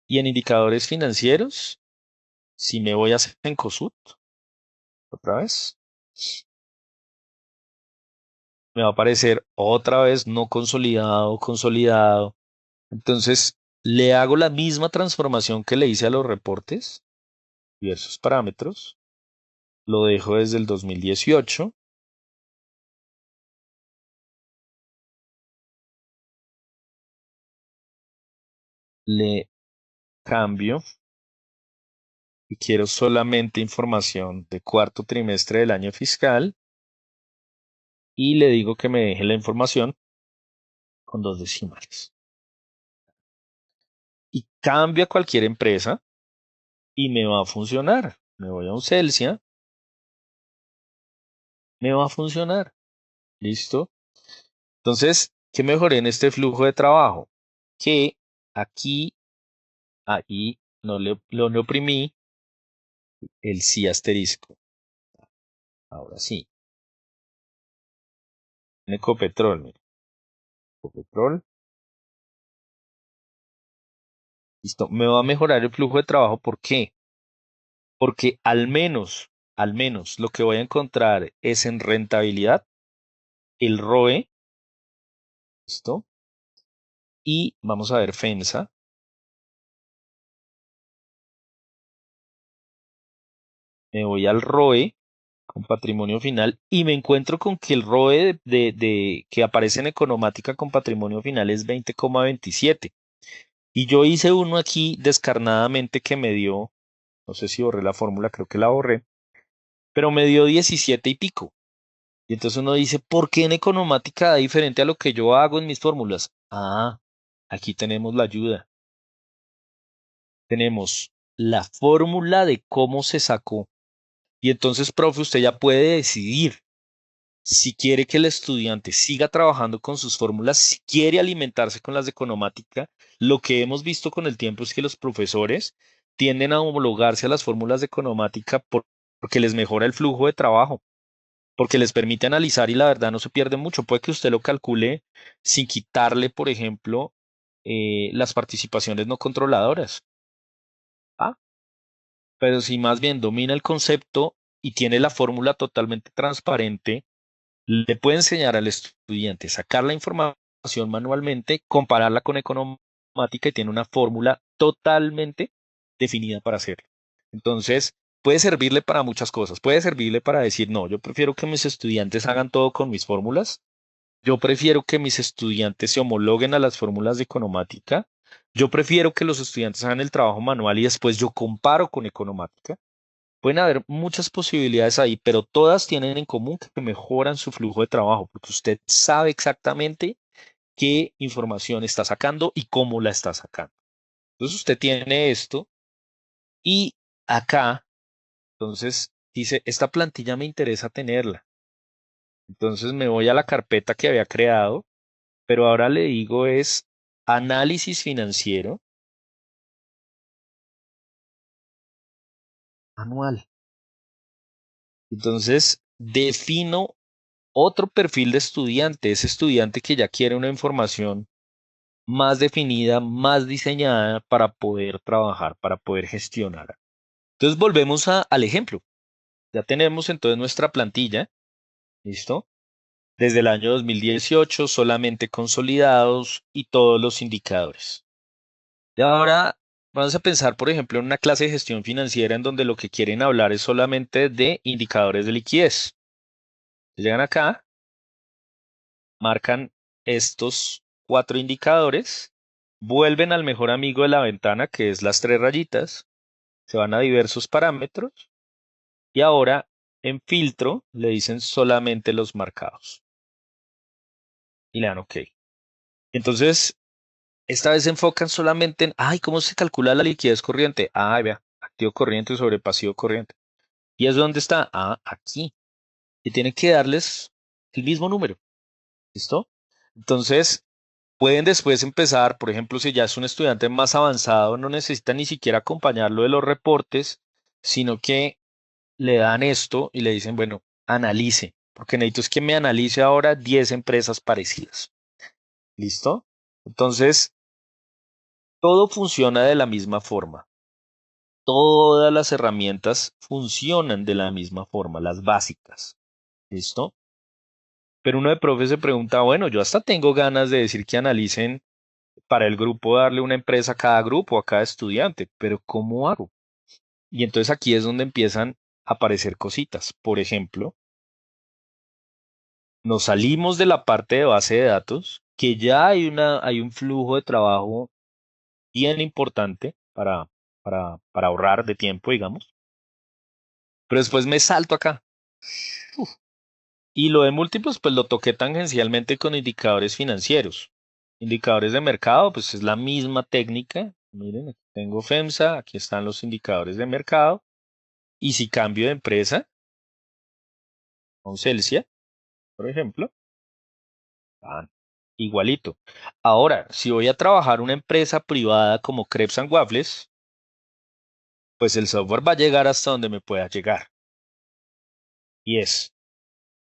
Y en indicadores financieros, si me voy a Cencosud, otra vez, me va a aparecer otra vez no consolidado, consolidado. Entonces, le hago la misma transformación que le hice a los reportes, diversos parámetros, lo dejo desde el 2018, le cambio y quiero solamente información de cuarto trimestre del año fiscal y le digo que me deje la información con dos decimales. Y cambio a cualquier empresa y me va a funcionar. Me voy a un Celsia, me va a funcionar. ¿Listo? Entonces, ¿qué mejoré en este flujo de trabajo? Que aquí, ahí, no le oprimí el sí asterisco. Ahora sí. En Ecopetrol, mire. Ecopetrol. Listo. Me va a mejorar el flujo de trabajo. ¿Por qué? Porque al menos, lo que voy a encontrar es en rentabilidad, el ROE. ¿Listo? Y vamos a ver FENSA. Me voy al ROE con patrimonio final y me encuentro con que el ROE que aparece en Economática con patrimonio final es 20,27. Y yo hice uno aquí descarnadamente que me dio, no sé si borré la fórmula, creo que la borré, pero me dio 17 y pico. Y entonces uno dice, ¿por qué en Economática da diferente a lo que yo hago en mis fórmulas? Ah, aquí tenemos la ayuda. Tenemos la fórmula de cómo se sacó. Y entonces, profe, usted ya puede decidir si quiere que el estudiante siga trabajando con sus fórmulas, si quiere alimentarse con las de economática. Lo que hemos visto con el tiempo es que los profesores tienden a homologarse a las fórmulas de economática porque les mejora el flujo de trabajo, porque les permite analizar y la verdad no se pierde mucho. Puede que usted lo calcule sin quitarle, por ejemplo, las participaciones no controladoras. ¿Ah? Pero si más bien domina el concepto y tiene la fórmula totalmente transparente, le puede enseñar al estudiante sacar la información manualmente, compararla con economática y tiene una fórmula totalmente definida para hacerlo. Entonces, puede servirle para muchas cosas. Puede servirle para decir, no, yo prefiero que mis estudiantes hagan todo con mis fórmulas. Yo prefiero que mis estudiantes se homologuen a las fórmulas de economática. Yo prefiero que los estudiantes hagan el trabajo manual y después yo comparo con economática. Pueden haber muchas posibilidades ahí, pero todas tienen en común que mejoran su flujo de trabajo, porque usted sabe exactamente qué información está sacando y cómo la está sacando. Entonces usted tiene esto y acá, entonces dice, esta plantilla me interesa tenerla. Entonces me voy a la carpeta que había creado, pero ahora le digo es análisis financiero anual. Entonces defino otro perfil de estudiante, ese estudiante que ya quiere una información más definida, más diseñada para poder trabajar, para poder gestionar. Entonces volvemos al ejemplo. Ya tenemos entonces nuestra plantilla, ¿listo? Desde el año 2018 solamente consolidados y todos los indicadores. Y ahora vamos a pensar, por ejemplo, en una clase de gestión financiera en donde lo que quieren hablar es solamente de indicadores de liquidez. Llegan acá, marcan estos cuatro indicadores, vuelven al mejor amigo de la ventana, que es las tres rayitas, se van a diversos parámetros y ahora en filtro le dicen solamente los marcados y le dan OK. Entonces, esta vez se enfocan solamente en, ay, ¿cómo se calcula la liquidez corriente? Ah, vea, activo corriente sobre pasivo corriente. ¿Y es dónde está? Ah, aquí. y tiene que darles el mismo número. ¿Listo? Entonces, pueden después empezar, por ejemplo, si ya es un estudiante más avanzado, no necesita ni siquiera acompañarlo de los reportes, sino que le dan esto y le dicen, bueno, analice, porque necesito es que me analice ahora 10 empresas parecidas. ¿Listo? Entonces, todo funciona de la misma forma. Todas las herramientas funcionan de la misma forma, las básicas. ¿Listo? Pero uno de profe se pregunta, bueno, yo hasta tengo ganas de decir que analicen para el grupo, darle una empresa a cada grupo, a cada estudiante, pero ¿cómo hago? Y entonces aquí es donde empiezan a aparecer cositas. Por ejemplo, nos salimos de la parte de base de datos, que ya hay un flujo de trabajo bien importante para ahorrar de tiempo, digamos. Pero después me salto acá. Y lo de múltiplos, pues lo toqué tangencialmente con indicadores financieros. Indicadores de mercado, pues es la misma técnica. Miren, aquí tengo FEMSA, aquí están los indicadores de mercado. Y si cambio de empresa, con Celsia, por ejemplo, ah, igualito. Ahora, si voy a trabajar una empresa privada como Crepes and Waffles, pues el software va a llegar hasta donde me pueda llegar. Y es,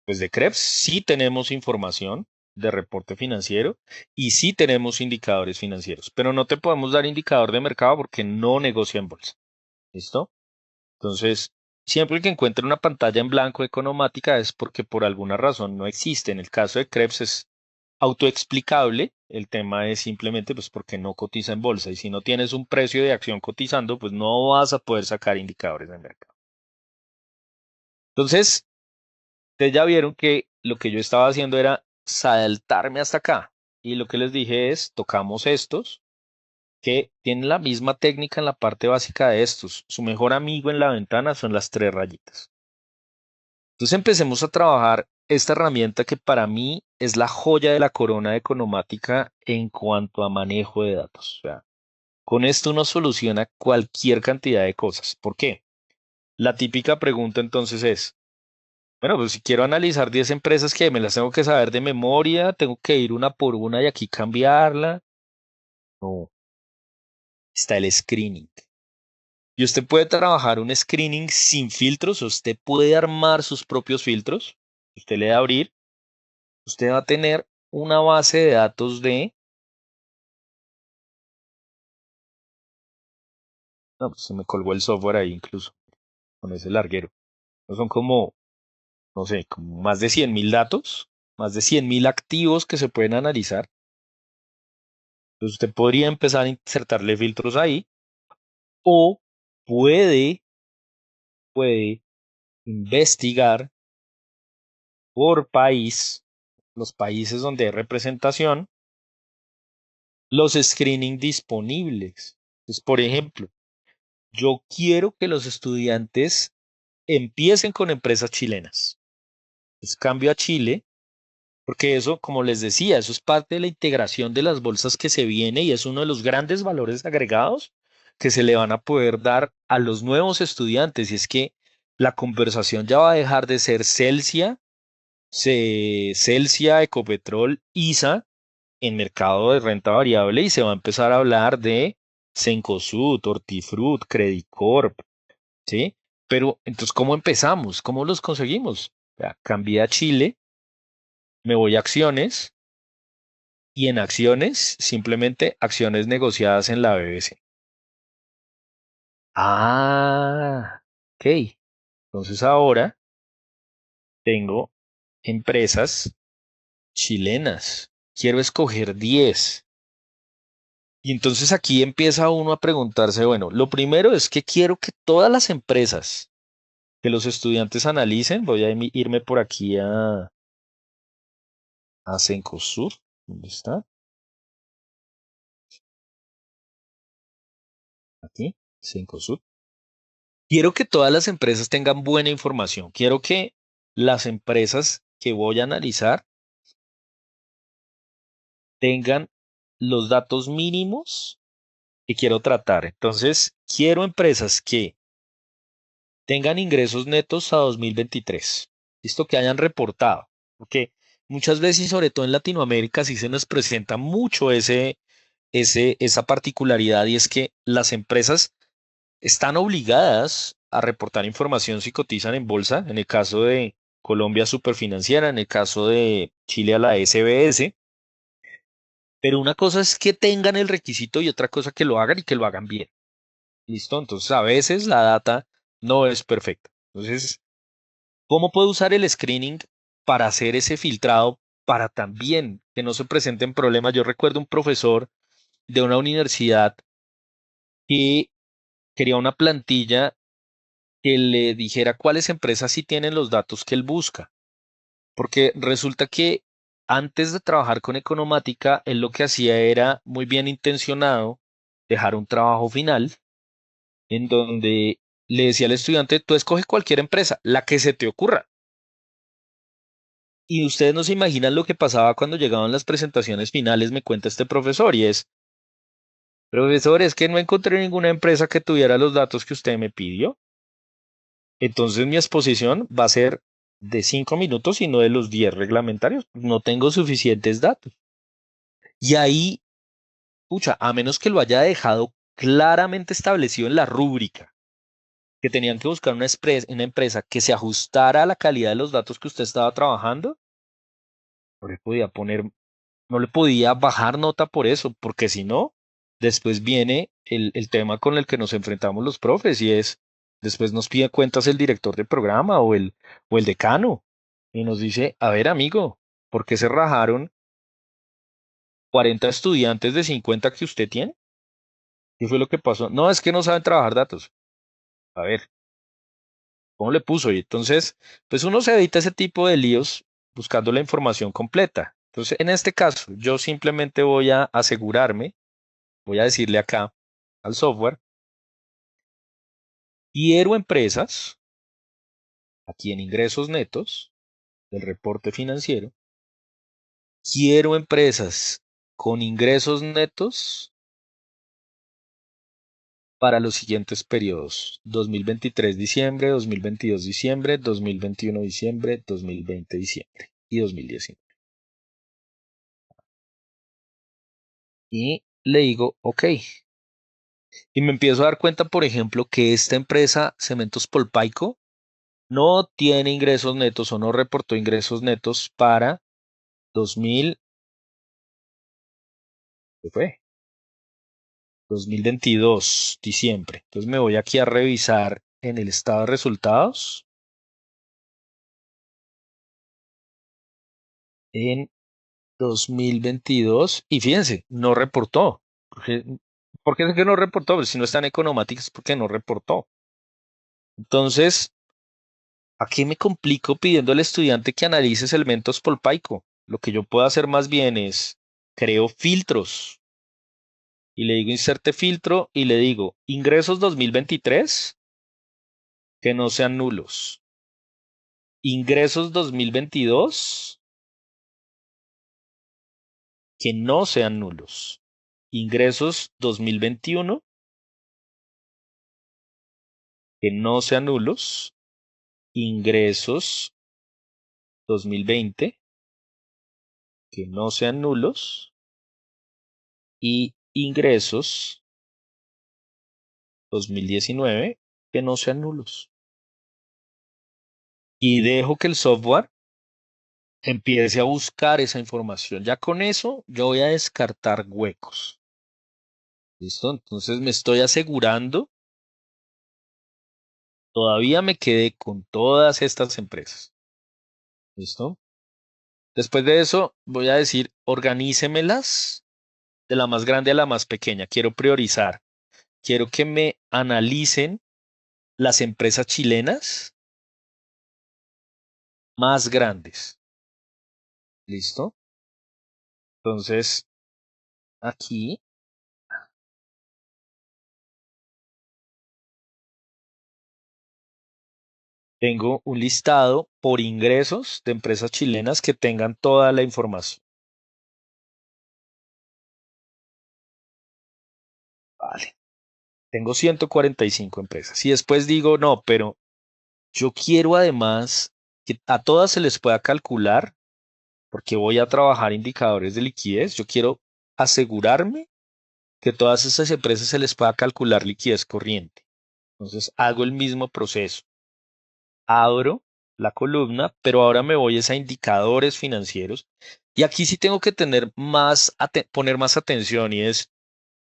pues de Krebs sí tenemos información de reporte financiero y sí tenemos indicadores financieros, pero no te podemos dar indicador de mercado porque no negocia en bolsa. ¿Listo? Entonces, siempre que encuentre una pantalla en blanco economática es porque por alguna razón no existe. En el caso de Krebs es autoexplicable. El tema es simplemente pues porque no cotiza en bolsa y si no tienes un precio de acción cotizando, pues no vas a poder sacar indicadores de mercado. Entonces, ustedes ya vieron que lo que yo estaba haciendo era saltarme hasta acá. Y lo que les dije es, tocamos estos, que tienen la misma técnica en la parte básica de estos. Su mejor amigo en la ventana son las tres rayitas. Entonces empecemos a trabajar esta herramienta que para mí es la joya de la corona de Economática en cuanto a manejo de datos. O sea, con esto uno soluciona cualquier cantidad de cosas. ¿Por qué? La típica pregunta entonces es, bueno, pues si quiero analizar 10 empresas que me las tengo que saber de memoria, tengo que ir una por una y aquí cambiarla. No, está el screening. Y usted puede trabajar un screening sin filtros, usted puede armar sus propios filtros. Usted le da a abrir, usted va a tener una base de datos de... No, pues se me colgó el software ahí incluso, con ese larguero. No son como, no sé, como más de 100.000 datos, más de 100.000 activos que se pueden analizar. Entonces usted podría empezar a insertarle filtros ahí o puede investigar por país, los países donde hay representación, los screening disponibles. Entonces, por ejemplo, yo quiero que los estudiantes empiecen con empresas chilenas. Entonces cambio a Chile, porque eso, como les decía, eso es parte de la integración de las bolsas que se viene y es uno de los grandes valores agregados que se le van a poder dar a los nuevos estudiantes. Y es que la conversación ya va a dejar de ser Celsia, Ecopetrol, ISA en mercado de renta variable y se va a empezar a hablar de Cencosud, Hortifruti, Credicorp, ¿sí? Pero entonces, ¿cómo empezamos? ¿Cómo los conseguimos? Ya, cambié a Chile, me voy a acciones y en acciones, simplemente acciones negociadas en la BBC. Ah, ok. Entonces ahora tengo empresas chilenas. Quiero escoger 10. Y entonces aquí empieza uno a preguntarse, bueno, lo primero es que quiero que todas las empresas que los estudiantes analicen, voy a irme por aquí a Cencosud, ¿dónde está? Aquí, Cencosud. Quiero que todas las empresas tengan buena información. Quiero que las empresas que voy a analizar tengan los datos mínimos que quiero tratar. Entonces, quiero empresas que tengan ingresos netos a 2023. listo, que hayan reportado, porque muchas veces, y sobre todo en Latinoamérica, sí se nos presenta mucho esa particularidad y es que las empresas están obligadas a reportar información si cotizan en bolsa, en el caso de Colombia Superfinanciera, en el caso de Chile a la SBS, pero una cosa es que tengan el requisito y otra cosa que lo hagan y que lo hagan bien. ¿Listo? Entonces, a veces la data no es perfecta. Entonces, ¿cómo puedo usar el screening para hacer ese filtrado para también que no se presenten problemas? Yo recuerdo un profesor de una universidad que quería una plantilla que le dijera cuáles empresas sí tienen los datos que él busca, porque resulta que antes de trabajar con Economática, él lo que hacía era muy bien intencionado dejar un trabajo final en donde le decía al estudiante, tú escoge cualquier empresa, la que se te ocurra. Y ustedes no se imaginan lo que pasaba cuando llegaban las presentaciones finales, me cuenta este profesor, y es, profesor, es que no encontré ninguna empresa que tuviera los datos que usted me pidió. Entonces mi exposición va a ser de 5 minutos y no de los 10 reglamentarios. No tengo suficientes datos. Y ahí, pucha, a menos que lo haya dejado claramente establecido en la rúbrica, que tenían que buscar una empresa que se ajustara a la calidad de los datos que usted estaba trabajando, no le podía poner, no le podía bajar nota por eso, porque si no, después viene el tema con el que nos enfrentamos los profes y es, después nos pide cuentas el director de programa o el decano y nos dice, a ver amigo, ¿por qué se rajaron 40 estudiantes de 50 que usted tiene? ¿Qué fue lo que pasó? No, es que no saben trabajar datos. A ver, ¿cómo le puso? Y entonces, pues uno se evita ese tipo de líos buscando la información completa. Entonces, en este caso, yo simplemente voy a asegurarme, voy a decirle acá al software, quiero empresas, aquí en ingresos netos del reporte financiero, quiero empresas con ingresos netos para los siguientes periodos: 2023 diciembre, 2022 diciembre, 2021 diciembre, 2020 diciembre y 2019. Y le digo, ok. Y me empiezo a dar cuenta, por ejemplo, que esta empresa, Cementos Polpaico, no tiene ingresos netos o no reportó ingresos netos para 2000, ¿qué fue? 2022, diciembre. Entonces me voy aquí a revisar en el estado de resultados en 2022 y fíjense, no reportó. ¿Por qué es que no reportó? Pues si no está en Economáticas, es porque no reportó. Entonces, aquí me complico pidiendo al estudiante que analice segmentos Polpaico. Lo que yo puedo hacer más bien es creo filtros y le digo inserte filtro y le digo ingresos 2023 que no sean nulos. Ingresos 2022 que no sean nulos. Ingresos 2021 que no sean nulos. Ingresos 2020 que no sean nulos. Y ingresos 2019 que no sean nulos. Y dejo que el software empiece a buscar esa información. Ya con eso yo voy a descartar huecos. ¿Listo? Entonces me estoy asegurando, todavía me quedé con todas estas empresas. ¿Listo? Después de eso voy a decir, organícemelas de la más grande a la más pequeña. Quiero priorizar. Quiero que me analicen las empresas chilenas más grandes. ¿Listo? Entonces, aquí tengo un listado por ingresos de empresas chilenas que tengan toda la información. Vale. Tengo 145 empresas. Y después digo, no, pero yo quiero además que a todas se les pueda calcular, porque voy a trabajar indicadores de liquidez. Yo quiero asegurarme que todas esas empresas se les pueda calcular liquidez corriente. Entonces hago el mismo proceso. Abro la columna, pero ahora me voy es a indicadores financieros. Y aquí sí tengo que tener poner más atención y es,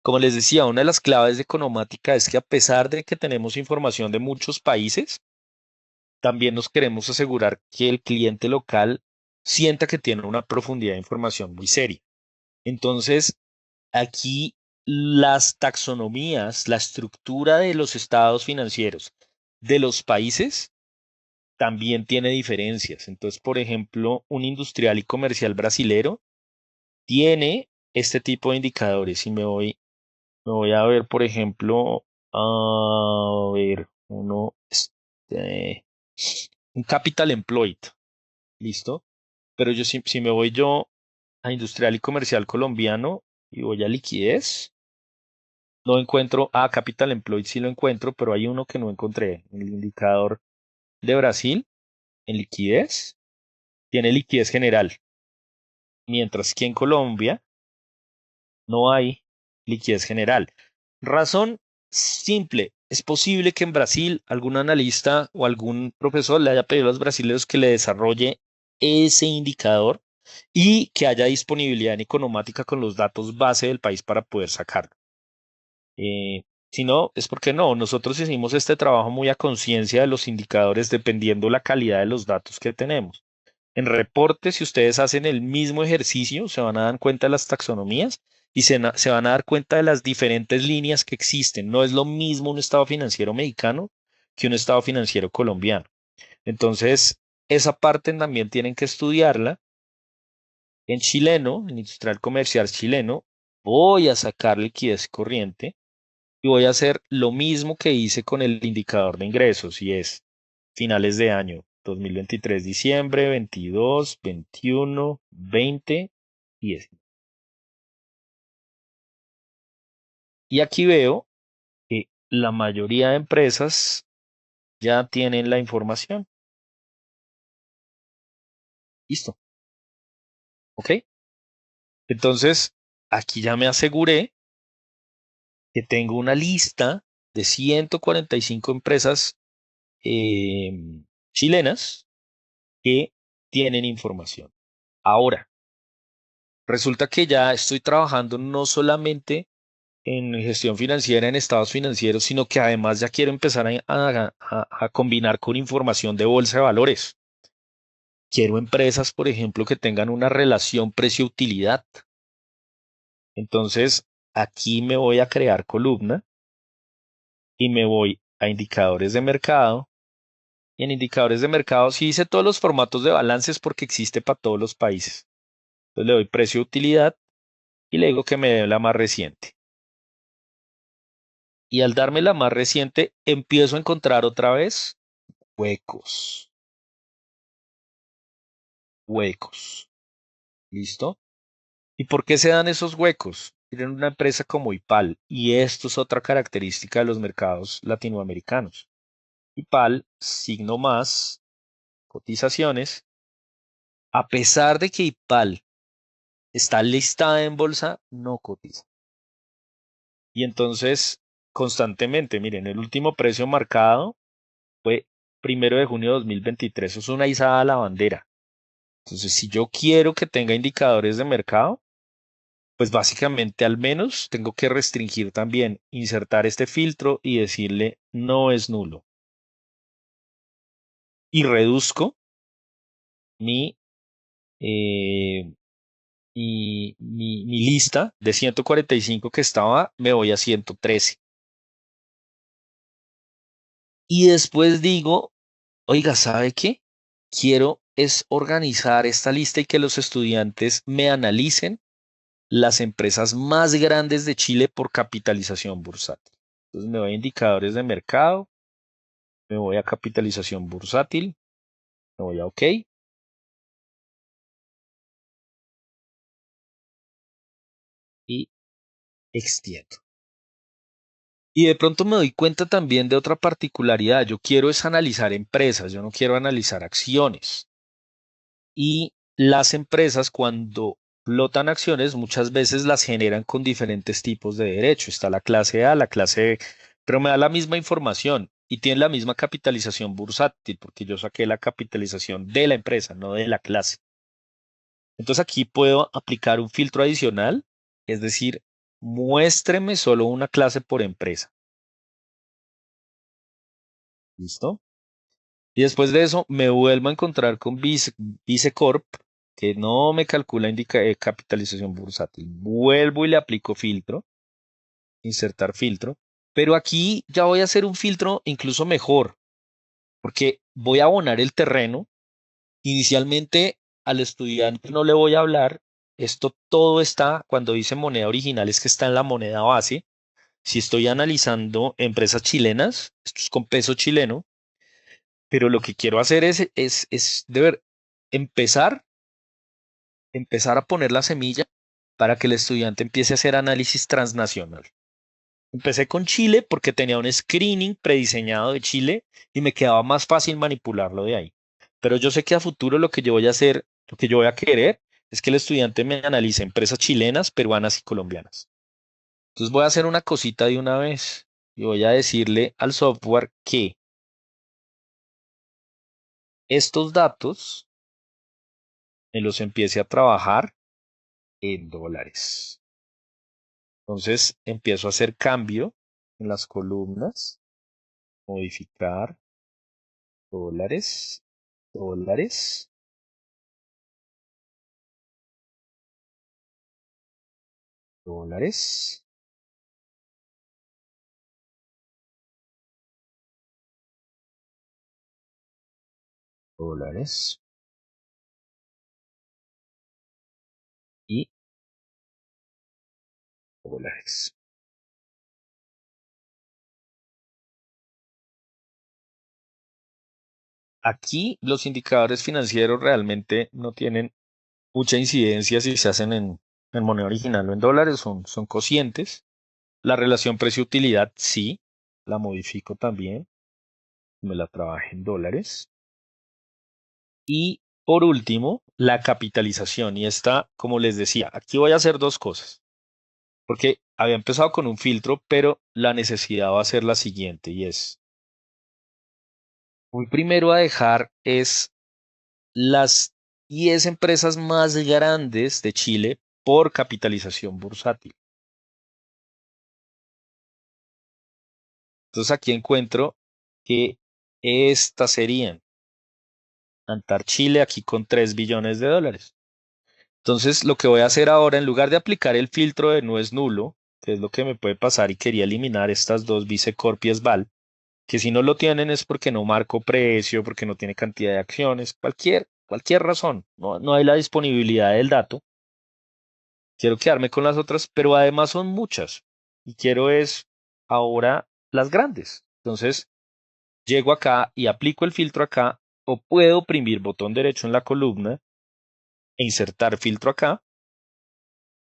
como les decía, una de las claves de Economática es que a pesar de que tenemos información de muchos países, también nos queremos asegurar que el cliente local sienta que tiene una profundidad de información muy seria. Entonces, aquí las taxonomías, la estructura de los estados financieros de los países también tiene diferencias. Entonces, por ejemplo, un industrial y comercial brasilero tiene este tipo de indicadores y me voy a ver, por ejemplo, a ver, un capital employed, ¿listo? Pero yo si me voy yo a industrial y comercial colombiano y voy a liquidez, no encuentro, capital employed sí lo encuentro, pero hay uno que no encontré, el indicador de Brasil en liquidez, tiene liquidez general, mientras que en Colombia no hay liquidez general. Razón simple, es posible que en Brasil algún analista o algún profesor le haya pedido a los brasileños que le desarrolle ese indicador y que haya disponibilidad en Economática con los datos base del país para poder sacarlo. Si no, es porque no, nosotros hicimos este trabajo muy a conciencia de los indicadores dependiendo la calidad de los datos que tenemos. En reportes, si ustedes hacen el mismo ejercicio, se van a dar cuenta de las taxonomías y se van a dar cuenta de las diferentes líneas que existen. No es lo mismo un estado financiero mexicano que un estado financiero colombiano. Entonces, esa parte también tienen que estudiarla. En chileno, en industrial comercial chileno, voy a sacar liquidez corriente y voy a hacer lo mismo que hice con el indicador de ingresos y es finales de año 2023, diciembre, 22, 21, 20 y 10. Y aquí veo que la mayoría de empresas ya tienen la información. Listo. ¿Ok? Entonces, aquí ya me aseguré que tengo una lista de 145 empresas chilenas que tienen información. Ahora, resulta que ya estoy trabajando no solamente en gestión financiera en estados financieros, sino que además ya quiero empezar a combinar con información de bolsa de valores. Quiero empresas, por ejemplo, que tengan una relación precio-utilidad. Entonces, aquí me voy a crear columna y me voy a indicadores de mercado. Y en indicadores de mercado sí hice todos los formatos de balances porque existe para todos los países. Entonces le doy precio-utilidad y le digo que me dé la más reciente. Y al darme la más reciente, empiezo a encontrar otra vez huecos, huecos. ¿Listo? ¿Y por qué se dan esos huecos? Tienen una empresa como IPAL, y esto es otra característica de los mercados latinoamericanos. IPAL, signo más, cotizaciones. A pesar de que IPAL está listada en bolsa, no cotiza. Y entonces, constantemente, miren, el último precio marcado fue 1 de junio de 2023. Eso es una izada a la bandera. Entonces, si yo quiero que tenga indicadores de mercado, pues básicamente al menos tengo que restringir también, insertar este filtro y decirle no es nulo. Y reduzco mi, eh, mi lista de 145 que estaba, me voy a 113. Y después digo, oiga, ¿sabe qué? Quiero es organizar esta lista y que los estudiantes me analicen las empresas más grandes de Chile por capitalización bursátil. Entonces me voy a indicadores de mercado, me voy a capitalización bursátil, me voy a OK y extiendo. Y de pronto me doy cuenta también de otra particularidad. Yo quiero es analizar empresas, yo no quiero analizar acciones. Y las empresas cuando flotan acciones muchas veces las generan con diferentes tipos de derecho. Está la clase A, la clase B, pero me da la misma información y tiene la misma capitalización bursátil porque yo saqué la capitalización de la empresa, no de la clase. Entonces aquí puedo aplicar un filtro adicional, es decir, muéstreme solo una clase por empresa. ¿Listo? Y después de eso me vuelvo a encontrar con Vice Corp, que no me calcula capitalización bursátil. Vuelvo y le aplico filtro, insertar filtro, pero aquí ya voy a hacer un filtro incluso mejor, porque voy a abonar el terreno. Inicialmente al estudiante no le voy a hablar. Esto todo está, cuando dice moneda original, es que está en la moneda base. Si estoy analizando empresas chilenas, esto es con peso chileno, pero lo que quiero hacer es de ver, empezar, empezar a poner la semilla para que el estudiante empiece a hacer análisis transnacional. Empecé con Chile porque tenía un screening prediseñado de Chile y me quedaba más fácil manipularlo de ahí. Pero yo sé que a futuro lo que yo voy a hacer, lo que yo voy a querer es que el estudiante me analice empresas chilenas, peruanas y colombianas. Entonces voy a hacer una cosita de una vez y voy a decirle al software que estos datos me los empiece a trabajar en dólares. Entonces empiezo a hacer cambio en las columnas, modificar dólares, dólares, dólares, dólares y dólares. Aquí los indicadores financieros realmente no tienen mucha incidencia si se hacen en moneda original o en dólares, son cocientes. La relación precio-utilidad sí, la modifico también, me la trabajé en dólares. Y por último, la capitalización. Y esta, como les decía, aquí voy a hacer dos cosas, porque había empezado con un filtro, pero la necesidad va a ser la siguiente, y es, voy primero a dejar es las 10 empresas más grandes de Chile por capitalización bursátil. Entonces aquí encuentro que estas serían Antar Chile aquí con 3 billones de dólares. Entonces, lo que voy a hacer ahora, en lugar de aplicar el filtro de no es nulo, que es lo que me puede pasar y quería eliminar estas dos Vicecorp y Sval, que si no lo tienen es porque no marco precio, porque no tiene cantidad de acciones, cualquier razón, no hay la disponibilidad del dato. Quiero quedarme con las otras, pero además son muchas y quiero es ahora las grandes. Entonces, llego acá y aplico el filtro acá o puedo oprimir botón derecho en la columna e insertar filtro acá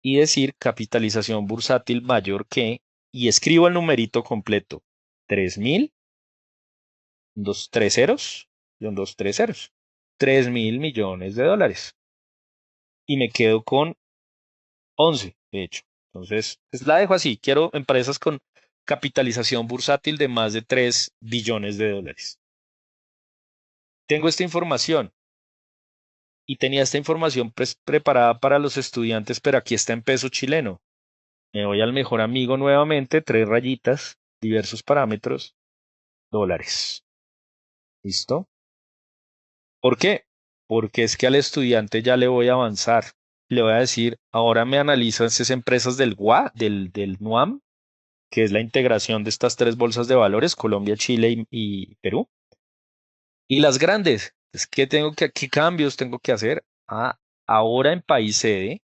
y decir capitalización bursátil mayor que, y escribo el numerito completo, 3.000, tres ceros, y un dos tres ceros, 3.000 millones de dólares. Y me quedo con 11 de hecho. Entonces, pues la dejo así. Quiero empresas con capitalización bursátil de más de 3 billones de dólares. Tengo esta información y tenía esta información preparada para los estudiantes, pero aquí está en peso chileno. Me voy al mejor amigo nuevamente, tres rayitas, diversos parámetros, dólares. ¿Listo? ¿Por qué? Porque es que al estudiante ya le voy a avanzar. Le voy a decir, ahora me analizan esas empresas del GUA, del NUAM, que es la integración de estas tres bolsas de valores, Colombia, Chile y Perú. Y las grandes, ¿qué cambios tengo que hacer? Ah, ahora en país sede,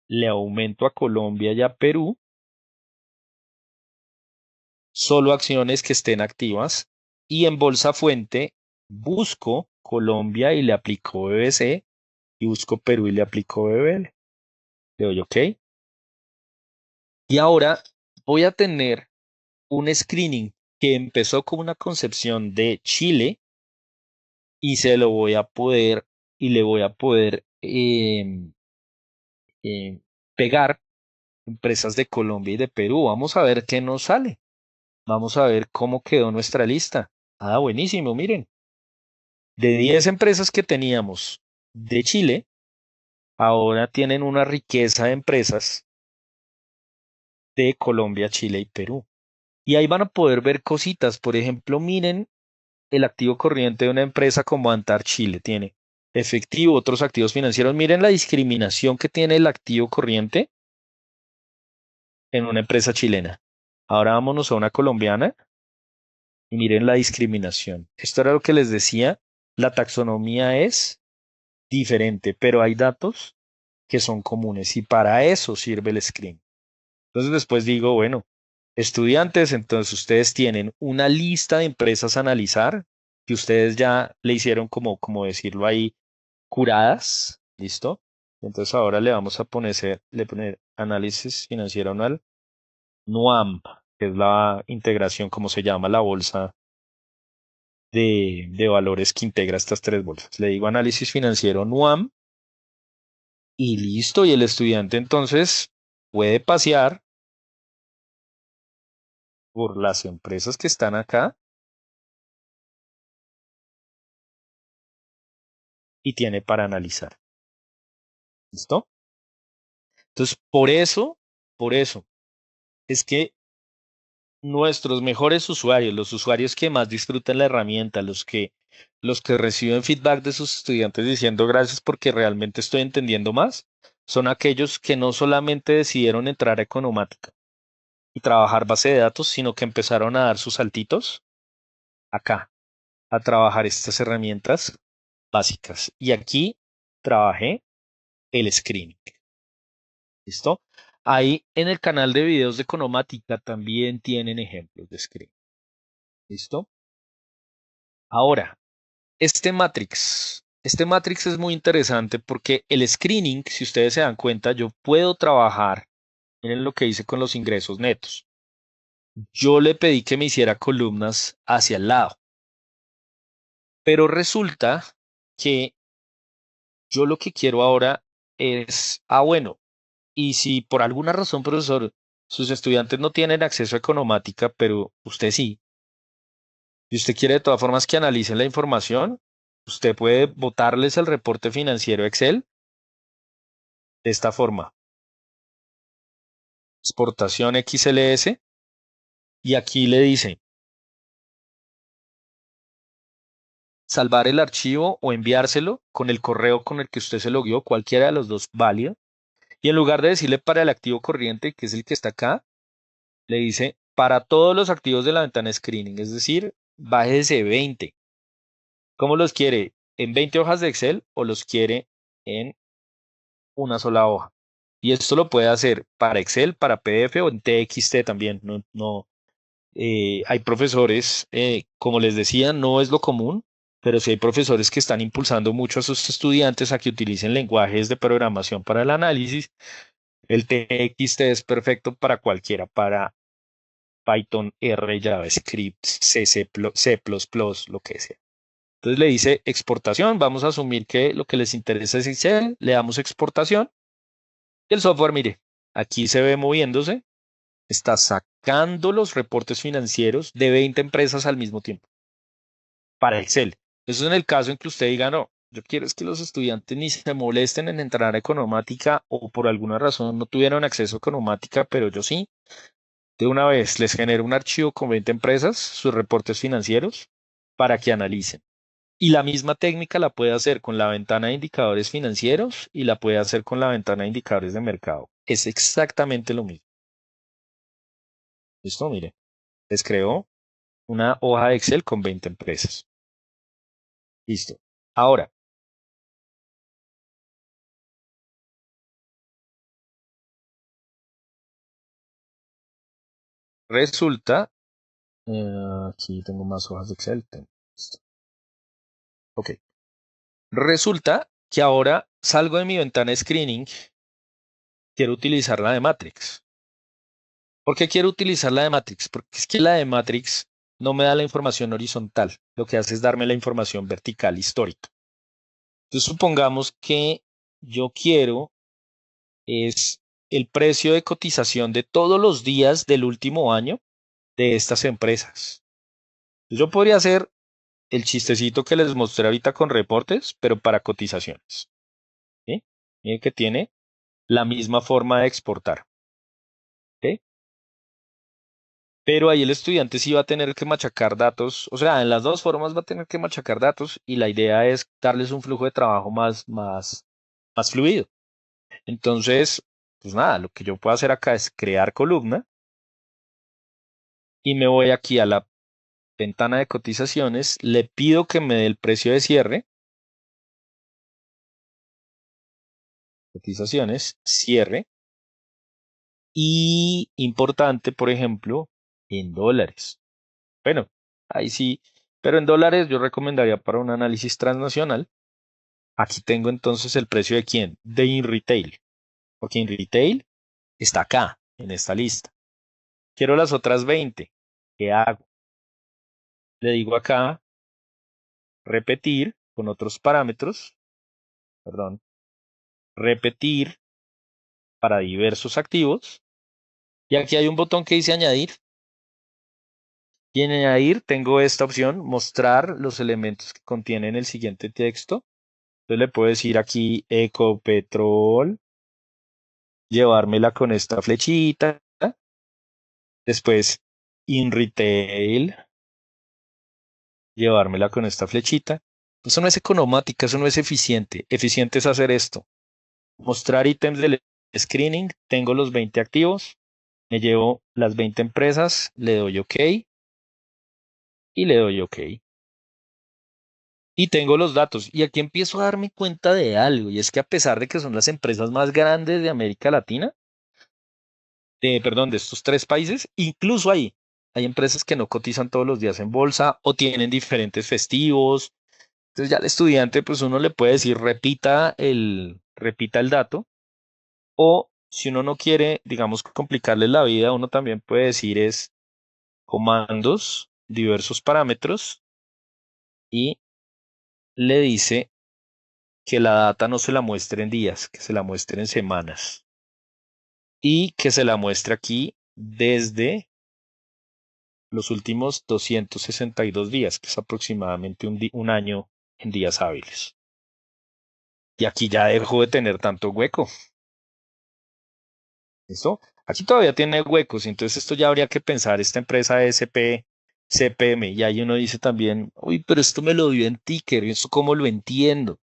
le aumento a Colombia y a Perú solo acciones que estén activas y en bolsa fuente busco Colombia y le aplico BBC y busco Perú y le aplico BBL. Le doy OK. Y ahora voy a tener un screening que empezó con una concepción de Chile y se lo voy a poder y le voy a poder eh, pegar empresas de Colombia y de Perú. Vamos a ver qué nos sale. Vamos a ver cómo quedó nuestra lista. Ah, buenísimo, miren. De 10 empresas que teníamos de Chile, ahora tienen una riqueza de empresas de Colombia, Chile y Perú. Y ahí van a poder ver cositas. Por ejemplo, miren el activo corriente de una empresa como Antar Chile. Tiene efectivo, otros activos financieros. Miren la discriminación que tiene el activo corriente en una empresa chilena. Ahora vámonos a una colombiana y miren la discriminación. Esto era lo que les decía. La taxonomía es diferente, pero hay datos que son comunes y para eso sirve el screen. Entonces después digo, bueno, estudiantes, entonces ustedes tienen una lista de empresas a analizar que ustedes ya le hicieron como decirlo ahí, curadas, ¿listo? Entonces ahora le vamos a poner análisis financiero anual, NUAM, que es la integración, como se llama, la bolsa de valores que integra estas tres bolsas. Le digo análisis financiero NUAM y listo, y el estudiante entonces puede pasear por las empresas que están acá y tiene para analizar. ¿Listo? Entonces, por eso, es que nuestros mejores usuarios, los usuarios que más disfrutan la herramienta, los que reciben feedback de sus estudiantes diciendo gracias porque realmente estoy entendiendo más, son aquellos que no solamente decidieron entrar a Economática y trabajar base de datos, sino que empezaron a dar sus saltitos acá, a trabajar estas herramientas básicas. Y aquí trabajé el screening. ¿Listo? Ahí en el canal de videos de Economática también tienen ejemplos de screening. ¿Listo? Ahora, este matrix es muy interesante porque el screening, si ustedes se dan cuenta, yo puedo trabajar, miren lo que hice con los ingresos netos. Yo le pedí que me hiciera columnas hacia el lado, pero resulta que yo lo que quiero ahora es, bueno, y si por alguna razón, profesor, sus estudiantes no tienen acceso a Economática, pero usted sí, y usted quiere de todas formas que analicen la información, usted puede botarles el reporte financiero Excel de esta forma. Exportación XLS y aquí le dice salvar el archivo o enviárselo con el correo con el que usted se logueó, cualquiera de los dos válido. Y en lugar de decirle para el activo corriente, que es el que está acá, le dice para todos los activos de la ventana screening, es decir, bájese 20. ¿Cómo los quiere? ¿En 20 hojas de Excel o los quiere en una sola hoja? Y esto lo puede hacer para Excel, para PDF o en TXT también. Hay profesores, como les decía, no es lo común, pero sí hay profesores que están impulsando mucho a sus estudiantes a que utilicen lenguajes de programación para el análisis. El TXT es perfecto para cualquiera, para Python, R, JavaScript, C++, lo que sea. Entonces le dice exportación, vamos a asumir que lo que les interesa es Excel, le damos exportación y el software, mire, aquí se ve moviéndose, está sacando los reportes financieros de 20 empresas al mismo tiempo para Excel. Eso es en el caso en que usted diga, no, yo quiero es que los estudiantes ni se molesten en entrar a Economática o por alguna razón no tuvieron acceso a Economática, pero yo sí. De una vez les genero un archivo con 20 empresas, sus reportes financieros, para que analicen. Y la misma técnica la puede hacer con la ventana de indicadores financieros y la puede hacer con la ventana de indicadores de mercado. Es exactamente lo mismo. ¿Listo? Mire, les creo una hoja de Excel con 20 empresas. Listo. Ahora, resulta, aquí tengo más hojas de Excel. Listo. Ok. Resulta que ahora salgo de mi ventana de screening, quiero utilizar la de Matrix. ¿Por qué quiero utilizar la de Matrix? Porque es que la de Matrix no me da la información horizontal, lo que hace es darme la información vertical histórica. Entonces supongamos que yo quiero es el precio de cotización de todos los días del último año de estas empresas. Yo podría hacer el chistecito que les mostré ahorita con reportes, pero para cotizaciones. ¿Sí? Miren que tiene la misma forma de exportar. ¿Ok? Pero ahí el estudiante sí va a tener que machacar datos, o sea, en las dos formas va a tener que machacar datos y la idea es darles un flujo de trabajo más fluido. Entonces, pues nada, lo que yo puedo hacer acá es crear columna y me voy aquí a la ventana de cotizaciones, le pido que me dé el precio de cierre, cotizaciones, cierre, y importante, por ejemplo, en dólares. Bueno, ahí sí, pero en dólares yo recomendaría para un análisis transnacional. Aquí tengo entonces el precio de quién, de InRetail, porque InRetail está acá, en esta lista. Quiero las otras 20. ¿Qué hago? Le digo acá, repetir con otros parámetros, perdón, repetir para diversos activos. Y aquí hay un botón que dice añadir. Y en añadir tengo esta opción, mostrar los elementos que contienen el siguiente texto. Entonces le puedo decir aquí Ecopetrol, llevármela con esta flechita. Después in retail, llevármela con esta flechita. Eso no es economática, eso no es eficiente. Eficiente es hacer esto. Mostrar ítems del screening. Tengo los 20 activos. Me llevo las 20 empresas. Le doy OK y le doy OK. Y tengo los datos. Y aquí empiezo a darme cuenta de algo. Y es que a pesar de que son las empresas más grandes de América Latina, perdón, de estos tres países, incluso hay empresas que no cotizan todos los días en bolsa o tienen diferentes festivos. Entonces ya al estudiante, pues uno le puede decir, repita el dato. O si uno no quiere, digamos, complicarle la vida, uno también puede decir es comandos, diversos parámetros y le dice que la data no se la muestre en días, que se la muestre en semanas y que se la muestre aquí desde los últimos 262 días, que es aproximadamente un año en días hábiles. Y aquí ya dejó de tener tanto hueco. ¿Listo? Aquí todavía tiene huecos, entonces esto ya habría que pensar, esta empresa SP, CPM, y ahí uno dice también, uy, pero esto me lo dio en ticker, ¿y esto cómo lo entiendo?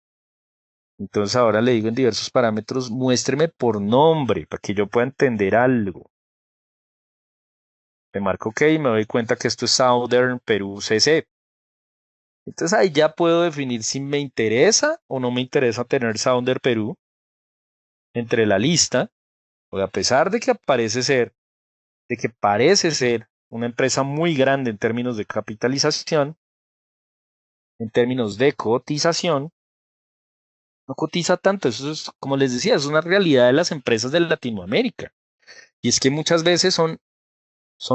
Entonces ahora le digo en diversos parámetros, muéstreme por nombre, para que yo pueda entender algo. Le marco OK y me doy cuenta que esto es Southern Perú CC. Entonces ahí ya puedo definir si me interesa o no me interesa tener Southern Perú entre la lista, porque a pesar de que parece ser una empresa muy grande en términos de capitalización, en términos de cotización, no cotiza tanto. Eso es, como les decía, es una realidad de las empresas de Latinoamérica. Y es que muchas veces son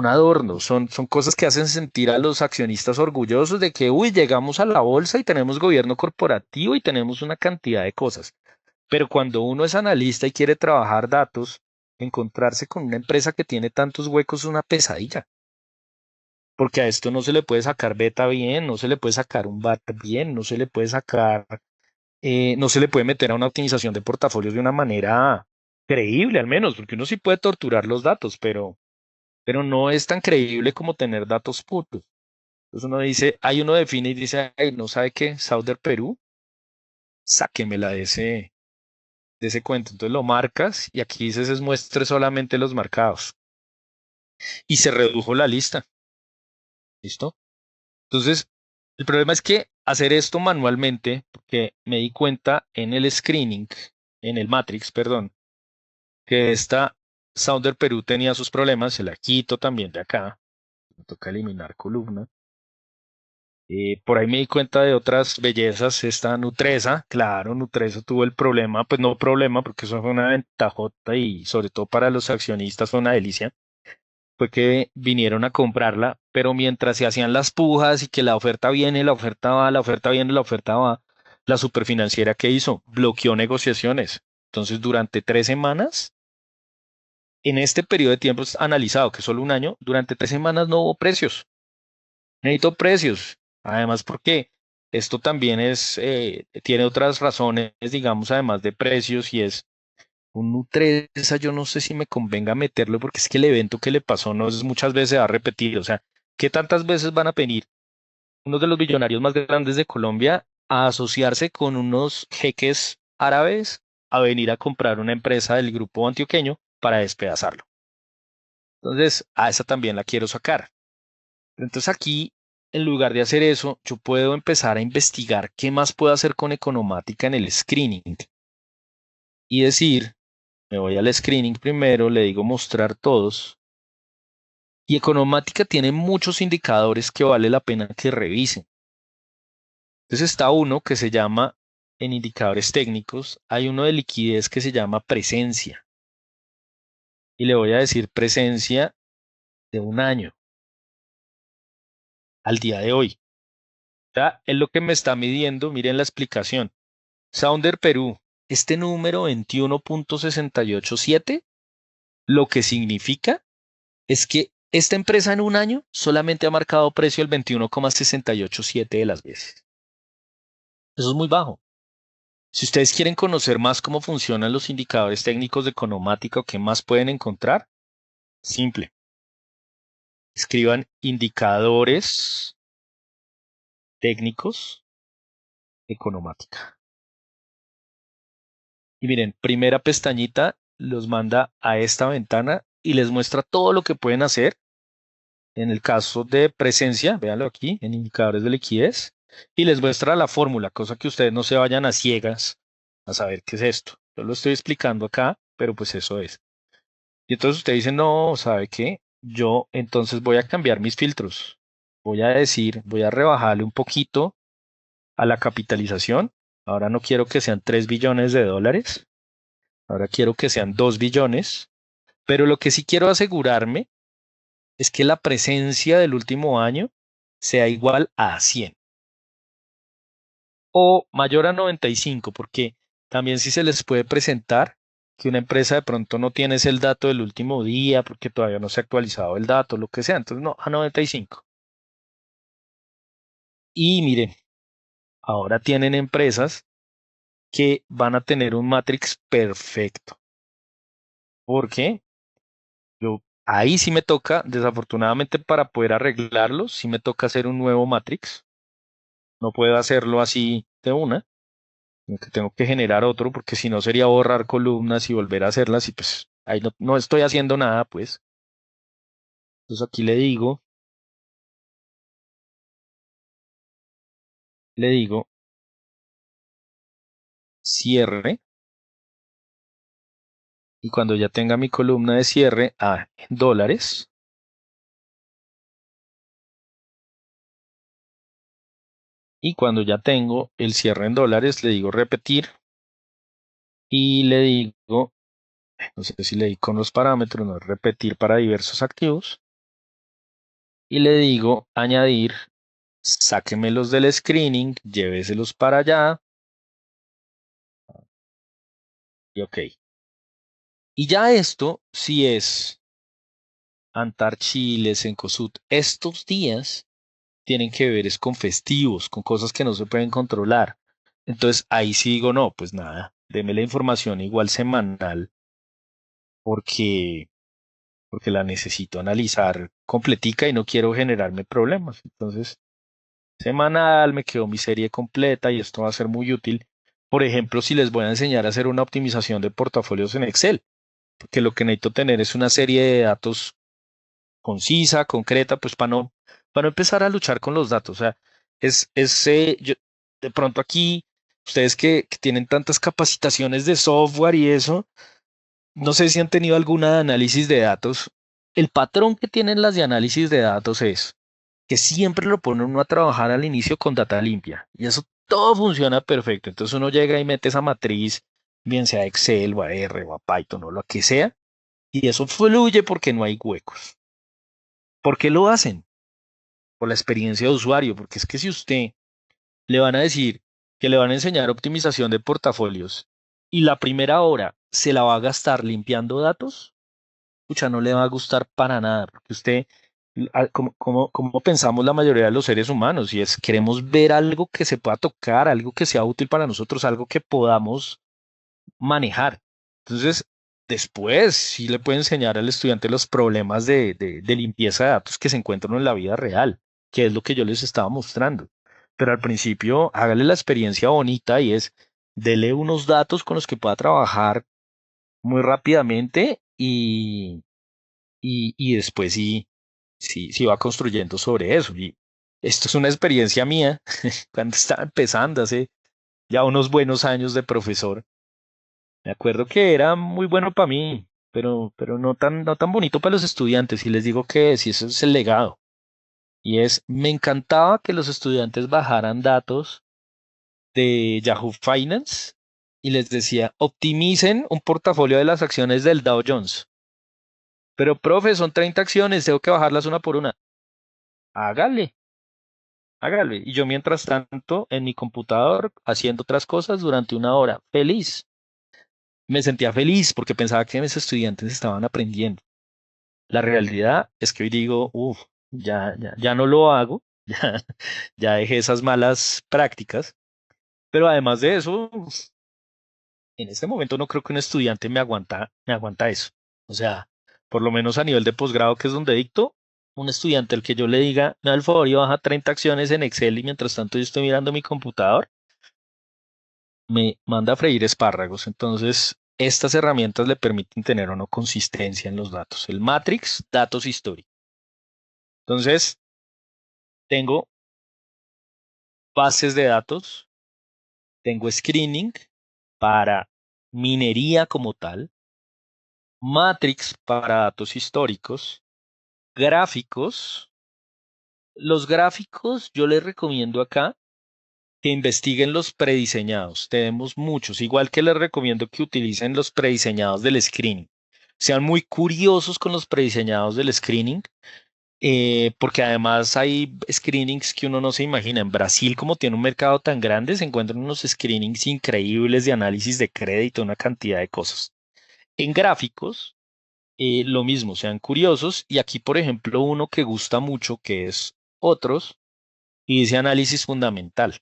adornos, son cosas que hacen sentir a los accionistas orgullosos de que, uy, llegamos a la bolsa y tenemos gobierno corporativo y tenemos una cantidad de cosas. Pero cuando uno es analista y quiere trabajar datos, encontrarse con una empresa que tiene tantos huecos es una pesadilla. Porque a esto no se le puede sacar beta bien, no se le puede sacar un BAT bien, no se le puede sacar, no se le puede meter a una optimización de portafolios de una manera creíble, al menos, porque uno sí puede torturar los datos, pero no es tan creíble como tener datos puros. Entonces uno dice, ahí uno define y dice, ay, no sabe qué, Southern Perú, sáquemela de ese cuento. Entonces lo marcas y aquí dices, es muestre solamente los marcados. Y se redujo la lista. ¿Listo? Entonces, el problema es que hacer esto manualmente, porque me di cuenta en el screening, en el Matrix, perdón, que esta Sounder Perú tenía sus problemas, se la quito también de acá, me toca eliminar columna. Por ahí me di cuenta de otras bellezas, esta Nutresa, claro, Nutresa tuvo el problema, pues no problema, porque eso fue una ventajota y sobre todo para los accionistas fue una delicia, fue que vinieron a comprarla, pero mientras se hacían las pujas y que la oferta viene, la oferta va, la oferta viene, la oferta va, la superfinanciera ¿qué hizo? Bloqueó negociaciones. Entonces, durante 3 semanas, en este periodo de tiempo analizado, que es solo un año, durante 3 semanas no hubo precios. Necesito precios. Además, porque esto también tiene otras razones, digamos, además de precios, y es un Nutresa, yo no sé si me convenga meterlo, porque es que el evento que le pasó no es muchas veces se va a repetir. O sea, ¿qué tantas veces van a venir uno de los billonarios más grandes de Colombia a asociarse con unos jeques árabes a venir a comprar una empresa del grupo antioqueño para despedazarlo? Entonces, a esa también la quiero sacar. Entonces aquí, en lugar de hacer eso, yo puedo empezar a investigar qué más puedo hacer con Economática en el screening y decir, me voy al screening primero, le digo mostrar todos, y Economática tiene muchos indicadores que vale la pena que revisen. Entonces está uno que se llama, en indicadores técnicos, hay uno de liquidez que se llama presencia, y le voy a decir presencia de un año al día de hoy. Ya es lo que me está midiendo, miren la explicación. Sounder Perú, este número 21.687, lo que significa es que esta empresa en un año solamente ha marcado precio el 21,687 de las veces. Eso es muy bajo. Si ustedes quieren conocer más cómo funcionan los indicadores técnicos de Economática o qué más pueden encontrar, simple. Escriban indicadores técnicos de Economática. Y miren, primera pestañita los manda a esta ventana y les muestra todo lo que pueden hacer. En el caso de presencia, véanlo aquí en indicadores de liquidez, y les muestra la fórmula, cosa que ustedes no se vayan a ciegas a saber qué es esto. Yo lo estoy explicando acá, pero pues eso es. Y entonces usted dice, no, ¿sabe qué? Yo entonces voy a cambiar mis filtros. Voy a decir, voy a rebajarle un poquito a la capitalización. Ahora no quiero que sean 3 billones de dólares. Ahora quiero que sean 2 billones. Pero lo que sí quiero asegurarme es que la presencia del último año sea igual a 100 o mayor a 95, porque también sí se les puede presentar que una empresa de pronto no tienes el dato del último día porque todavía no se ha actualizado el dato, lo que sea. Entonces, no, a 95. Y miren, ahora tienen empresas que van a tener un matrix perfecto. ¿Por qué? Ahí sí me toca, desafortunadamente para poder arreglarlo, sí me toca hacer un nuevo matrix. No puedo hacerlo así de una, sino que tengo que generar otro, porque si no sería borrar columnas y volver a hacerlas, y pues ahí no estoy haciendo nada, pues. Entonces aquí le digo cierre, y cuando ya tenga mi columna de cierre en dólares, y cuando ya tengo el cierre en dólares, le digo repetir, y le digo, no sé si le di con los parámetros, no es repetir para diversos activos, y le digo añadir, sáquemelos del screening, lléveselos para allá, y ok. Y ya esto, si es Antar Chile, Cencosud, estos días tienen que ver es con festivos, con cosas que no se pueden controlar. Entonces ahí sí digo, no, pues nada, deme la información igual semanal porque, porque la necesito analizar completica y no quiero generarme problemas. Entonces, semanal me quedó mi serie completa y esto va a ser muy útil. Por ejemplo, si les voy a enseñar a hacer una optimización de portafolios en Excel, porque lo que necesito tener es una serie de datos concisa, concreta, pues para no empezar a luchar con los datos. O sea, de pronto aquí, ustedes que tienen tantas capacitaciones de software y eso, no sé si han tenido alguna de análisis de datos. El patrón que tienen las de análisis de datos es que siempre lo ponen uno a trabajar al inicio con data limpia y eso todo funciona perfecto. Entonces uno llega y mete esa matriz, bien sea Excel o a R o a Python o lo que sea, y eso fluye porque no hay huecos. ¿Por qué lo hacen? Por la experiencia de usuario, porque es que si usted le van a decir que le van a enseñar optimización de portafolios y la primera hora se la va a gastar limpiando datos, pucha, no le va a gustar para nada, porque usted, como pensamos la mayoría de los seres humanos, y es queremos ver algo que se pueda tocar, algo que sea útil para nosotros, algo que podamos manejar. Entonces, después sí le puede enseñar al estudiante los problemas de limpieza de datos que se encuentran en la vida real, que es lo que yo les estaba mostrando. Pero al principio, hágale la experiencia bonita y es, dele unos datos con los que pueda trabajar muy rápidamente y después sí va construyendo sobre eso. Y esto es una experiencia mía cuando estaba empezando hace ya unos buenos años de profesor. Me acuerdo que era muy bueno para mí, pero no tan bonito para los estudiantes. Y les digo que si eso es el legado. Y es, me encantaba que los estudiantes bajaran datos de Yahoo Finance y les decía, optimicen un portafolio de las acciones del Dow Jones. Pero, profe, son 30 acciones, tengo que bajarlas una por una. Hágale, hágale. Y yo mientras tanto en mi computador haciendo otras cosas durante una hora, feliz. Me sentía feliz porque pensaba que mis estudiantes estaban aprendiendo. La realidad es que hoy digo, uff, ya no lo hago, ya dejé esas malas prácticas, pero además de eso, en este momento no creo que un estudiante me aguanta eso. O sea, por lo menos a nivel de posgrado, que es donde dicto, un estudiante al que yo le diga, me da el favor y baja 30 acciones en Excel y mientras tanto yo estoy mirando mi computador, me manda a freír espárragos. Entonces, estas herramientas le permiten tener o no consistencia en los datos. El Matrix, datos históricos. Entonces, tengo bases de datos, tengo screening para minería como tal, Matrix para datos históricos, gráficos. Los gráficos yo les recomiendo acá que investiguen los prediseñados. Tenemos muchos, igual que les recomiendo que utilicen los prediseñados del screening. Sean muy curiosos con los prediseñados del screening, porque además hay screenings que uno no se imagina. En Brasil, como tiene un mercado tan grande, se encuentran unos screenings increíbles de análisis de crédito, una cantidad de cosas. En gráficos, lo mismo, sean curiosos. Y aquí, por ejemplo, uno que gusta mucho, que es otros, y dice análisis fundamental.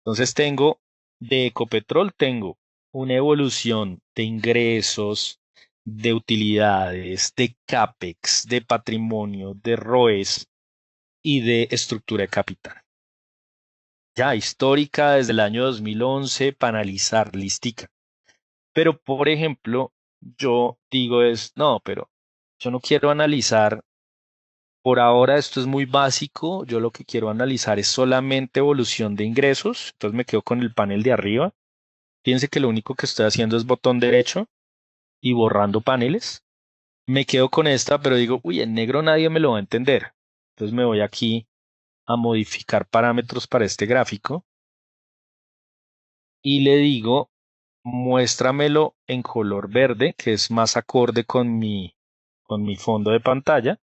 Entonces de Ecopetrol, tengo una evolución de ingresos, de utilidades, de CAPEX, de patrimonio, de ROEs y de estructura de capital. Ya histórica desde el año 2011 para analizar, listica. Pero, por ejemplo, yo digo no, pero yo no quiero analizar, por ahora esto es muy básico, yo lo que quiero analizar es solamente evolución de ingresos, entonces me quedo con el panel de arriba. Fíjense que lo único que estoy haciendo es botón derecho y borrando paneles. Me quedo con esta, pero digo, uy, en negro nadie me lo va a entender. Entonces me voy aquí a modificar parámetros para este gráfico y le digo, muéstramelo en color verde, que es más acorde con mi fondo de pantalla.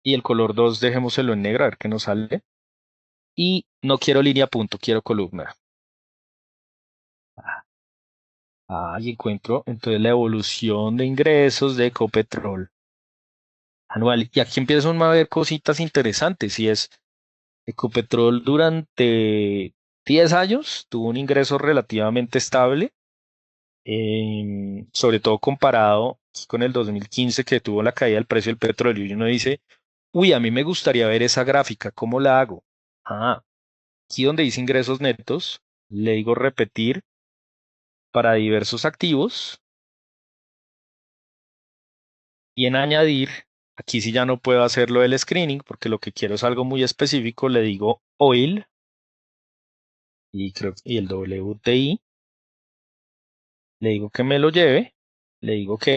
Y el color 2 dejémoselo en negro, a ver qué nos sale. Y no quiero línea punto, quiero columna. Y encuentro entonces la evolución de ingresos de Ecopetrol anual. Y aquí empiezan a ver cositas interesantes. Y es Ecopetrol durante 10 años tuvo un ingreso relativamente estable, sobre todo comparado con el 2015 que tuvo la caída del precio del petróleo. Y uno dice, uy, a mí me gustaría ver esa gráfica, ¿cómo la hago? Aquí donde dice ingresos netos, le digo repetir para diversos activos y en añadir, aquí sí ya no puedo hacerlo del screening porque lo que quiero es algo muy específico, le digo oil y el WTI, le digo que me lo lleve, le digo ok,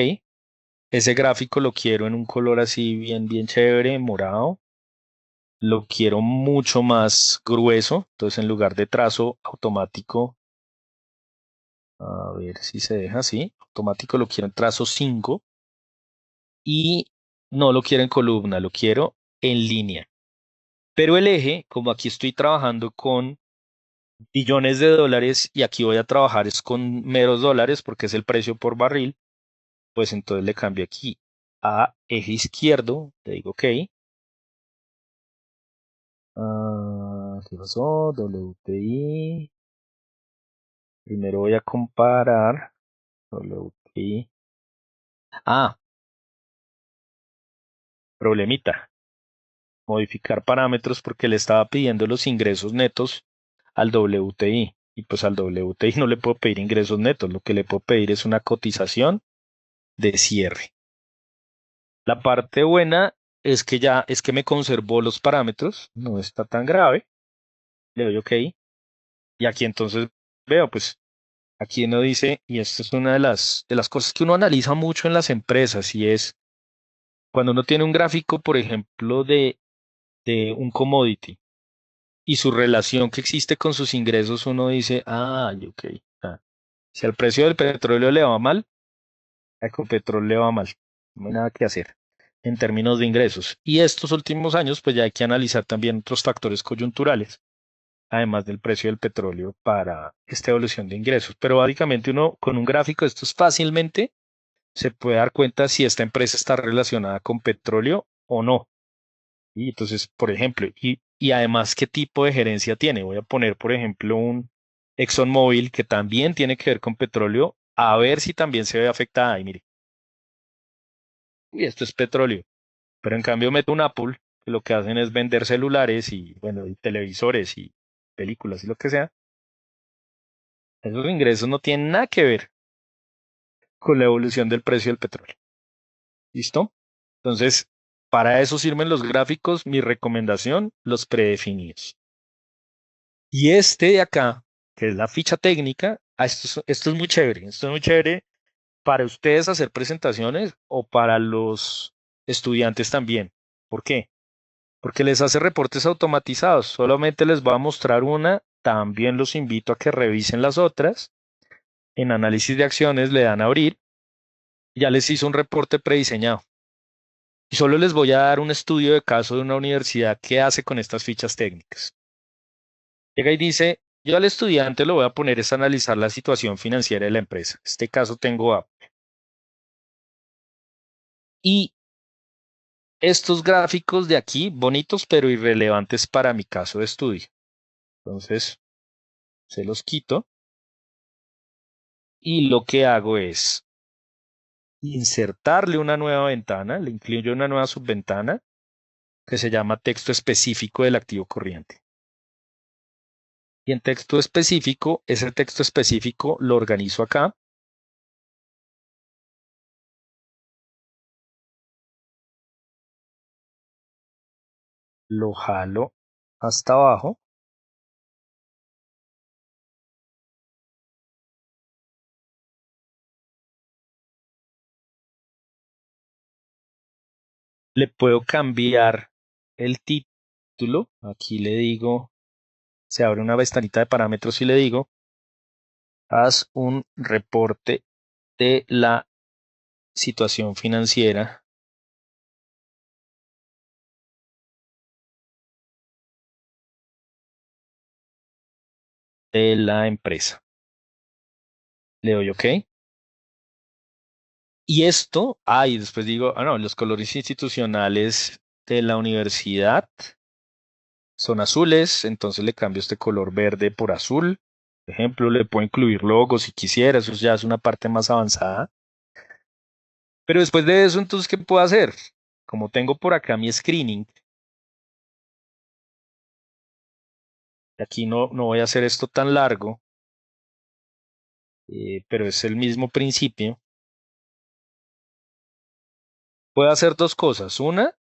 ese gráfico lo quiero en un color así bien, bien chévere, morado, lo quiero mucho más grueso, entonces en lugar de trazo automático, a ver si se deja así, automático lo quiero en trazo 5. y no lo quiero en columna, lo quiero en línea. Pero el eje, como aquí estoy trabajando con billones de dólares y aquí voy a trabajar es con meros dólares porque es el precio por barril, pues entonces le cambio aquí a eje izquierdo, le digo ok. ¿Qué pasó? WTI. Primero voy a comparar WTI. Ah, problemita. Modificar parámetros porque le estaba pidiendo los ingresos netos al WTI. Y pues al WTI no le puedo pedir ingresos netos, lo que le puedo pedir es una cotización de cierre. La parte buena es que me conservó los parámetros, no está tan grave. Le doy OK. Y aquí entonces veo, pues aquí uno dice, y esto es una de las cosas que uno analiza mucho en las empresas, y es cuando uno tiene un gráfico, por ejemplo, de un commodity y su relación que existe con sus ingresos, uno dice, ok. Si al precio del petróleo le va mal, a Ecopetrol le va mal. No hay nada que hacer en términos de ingresos. Y estos últimos años, pues ya hay que analizar también otros factores coyunturales, además del precio del petróleo para esta evolución de ingresos. Pero básicamente uno con un gráfico, esto es fácilmente, se puede dar cuenta si esta empresa está relacionada con petróleo o no. Y entonces, por ejemplo, y además qué tipo de gerencia tiene. Voy a poner, por ejemplo, un ExxonMobil que también tiene que ver con petróleo, a ver si también se ve afectada. Y mire, y esto es petróleo. Pero en cambio meto un Apple, que lo que hacen es vender celulares y, bueno, y televisores y películas y lo que sea. Esos ingresos no tienen nada que ver con la evolución del precio del petróleo. ¿Listo? Entonces, para eso sirven los gráficos. Mi recomendación, los predefinidos. Y este de acá, que es la ficha técnica, esto es muy chévere. Esto es muy chévere para ustedes hacer presentaciones o para los estudiantes también. ¿Por qué? Porque les hace reportes automatizados. Solamente les voy a mostrar una. También los invito a que revisen las otras. En análisis de acciones le dan a abrir. Ya les hizo un reporte prediseñado. Y solo les voy a dar un estudio de caso de una universidad que hace con estas fichas técnicas. Llega y dice, yo al estudiante lo voy a poner es a analizar la situación financiera de la empresa. En este caso tengo A. Y estos gráficos de aquí, bonitos pero irrelevantes para mi caso de estudio. Entonces, se los quito y lo que hago es insertarle una nueva ventana, le incluyo una nueva subventana que se llama texto específico del activo corriente. Y en texto específico, ese texto específico lo organizo acá. Lo jalo hasta abajo. Le puedo cambiar el título. Aquí le digo, se abre una ventanita de parámetros y le digo, haz un reporte de la situación financiera de la empresa. Le doy OK. Y esto, y después digo, no, los colores institucionales de la universidad son azules, entonces le cambio este color verde por azul. Por ejemplo, le puedo incluir logos si quisiera, eso ya es una parte más avanzada. Pero después de eso, entonces, ¿qué puedo hacer? Como tengo por acá mi screening, aquí no voy a hacer esto tan largo, pero es el mismo principio. Puedo hacer dos cosas. Una,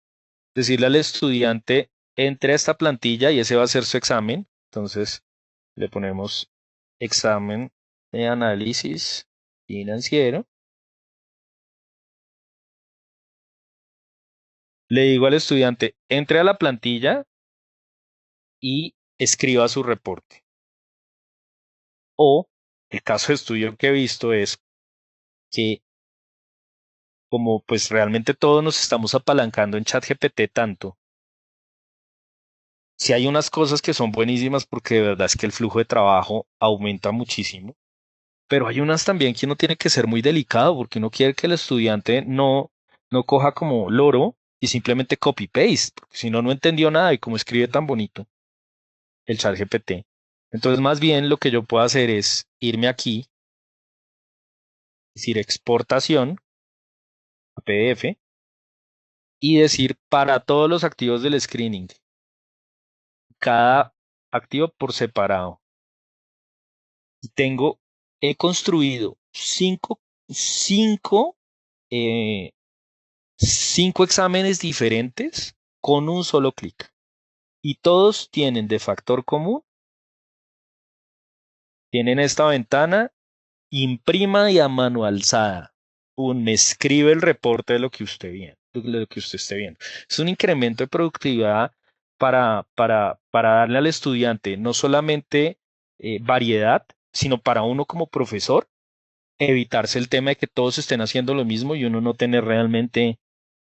decirle al estudiante, entre a esta plantilla y ese va a ser su examen. Entonces, le ponemos examen de análisis financiero. Le digo al estudiante, entre a la plantilla y escriba su reporte. O el caso de estudio que he visto es que como pues realmente todos nos estamos apalancando en ChatGPT tanto, si hay unas cosas que son buenísimas porque de verdad es que el flujo de trabajo aumenta muchísimo, pero hay unas también que uno tiene que ser muy delicado porque uno quiere que el estudiante no coja como loro y simplemente copy-paste, porque si no, no entendió nada y como escribe tan bonito el chat GPT. Entonces, más bien lo que yo puedo hacer es irme aquí, decir exportación a PDF y decir para todos los activos del screening, cada activo por separado. Y he construido eh, cinco exámenes diferentes con un solo clic. Y todos tienen de factor común, tienen esta ventana, imprima y a mano alzada. Me escribe el reporte de lo que de lo que usted esté viendo. Es un incremento de productividad para darle al estudiante no solamente variedad, sino para uno como profesor evitarse el tema de que todos estén haciendo lo mismo y uno no tener realmente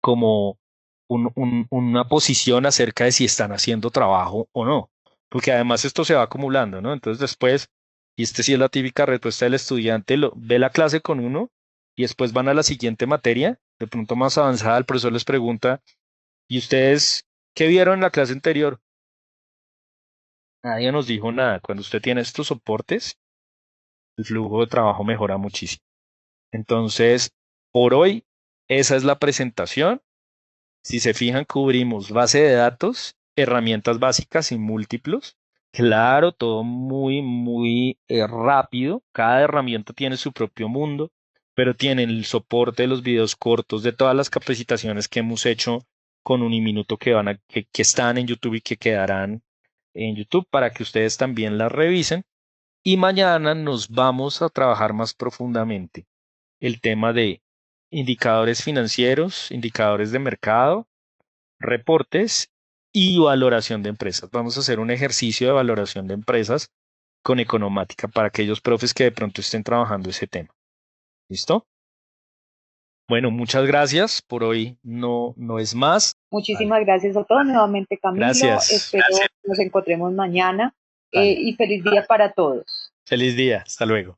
como una posición acerca de si están haciendo trabajo o no, porque además esto se va acumulando, ¿no? Entonces después, y este sí es la típica respuesta del estudiante, ve la clase con uno y después van a la siguiente materia, de pronto más avanzada, el profesor les pregunta, ¿y ustedes qué vieron en la clase anterior? Nadie nos dijo nada. Cuando usted tiene estos soportes, el flujo de trabajo mejora muchísimo. Entonces, por hoy, esa es la presentación. Si se fijan, cubrimos base de datos, herramientas básicas y múltiplos. Claro, todo muy rápido. Cada herramienta tiene su propio mundo, pero tienen el soporte de los videos cortos de todas las capacitaciones que hemos hecho con Uniminuto que están en YouTube y que quedarán en YouTube para que ustedes también las revisen. Y mañana nos vamos a trabajar más profundamente el tema de indicadores financieros, indicadores de mercado, reportes y valoración de empresas. Vamos a hacer un ejercicio de valoración de empresas con economática para aquellos profes que de pronto estén trabajando ese tema. ¿Listo? Bueno, muchas gracias. Por hoy no es más. Vale. Muchísimas gracias a todos nuevamente, Camilo. Gracias. Espero nos encontremos mañana Vale. y feliz día para todos. Feliz día. Hasta luego.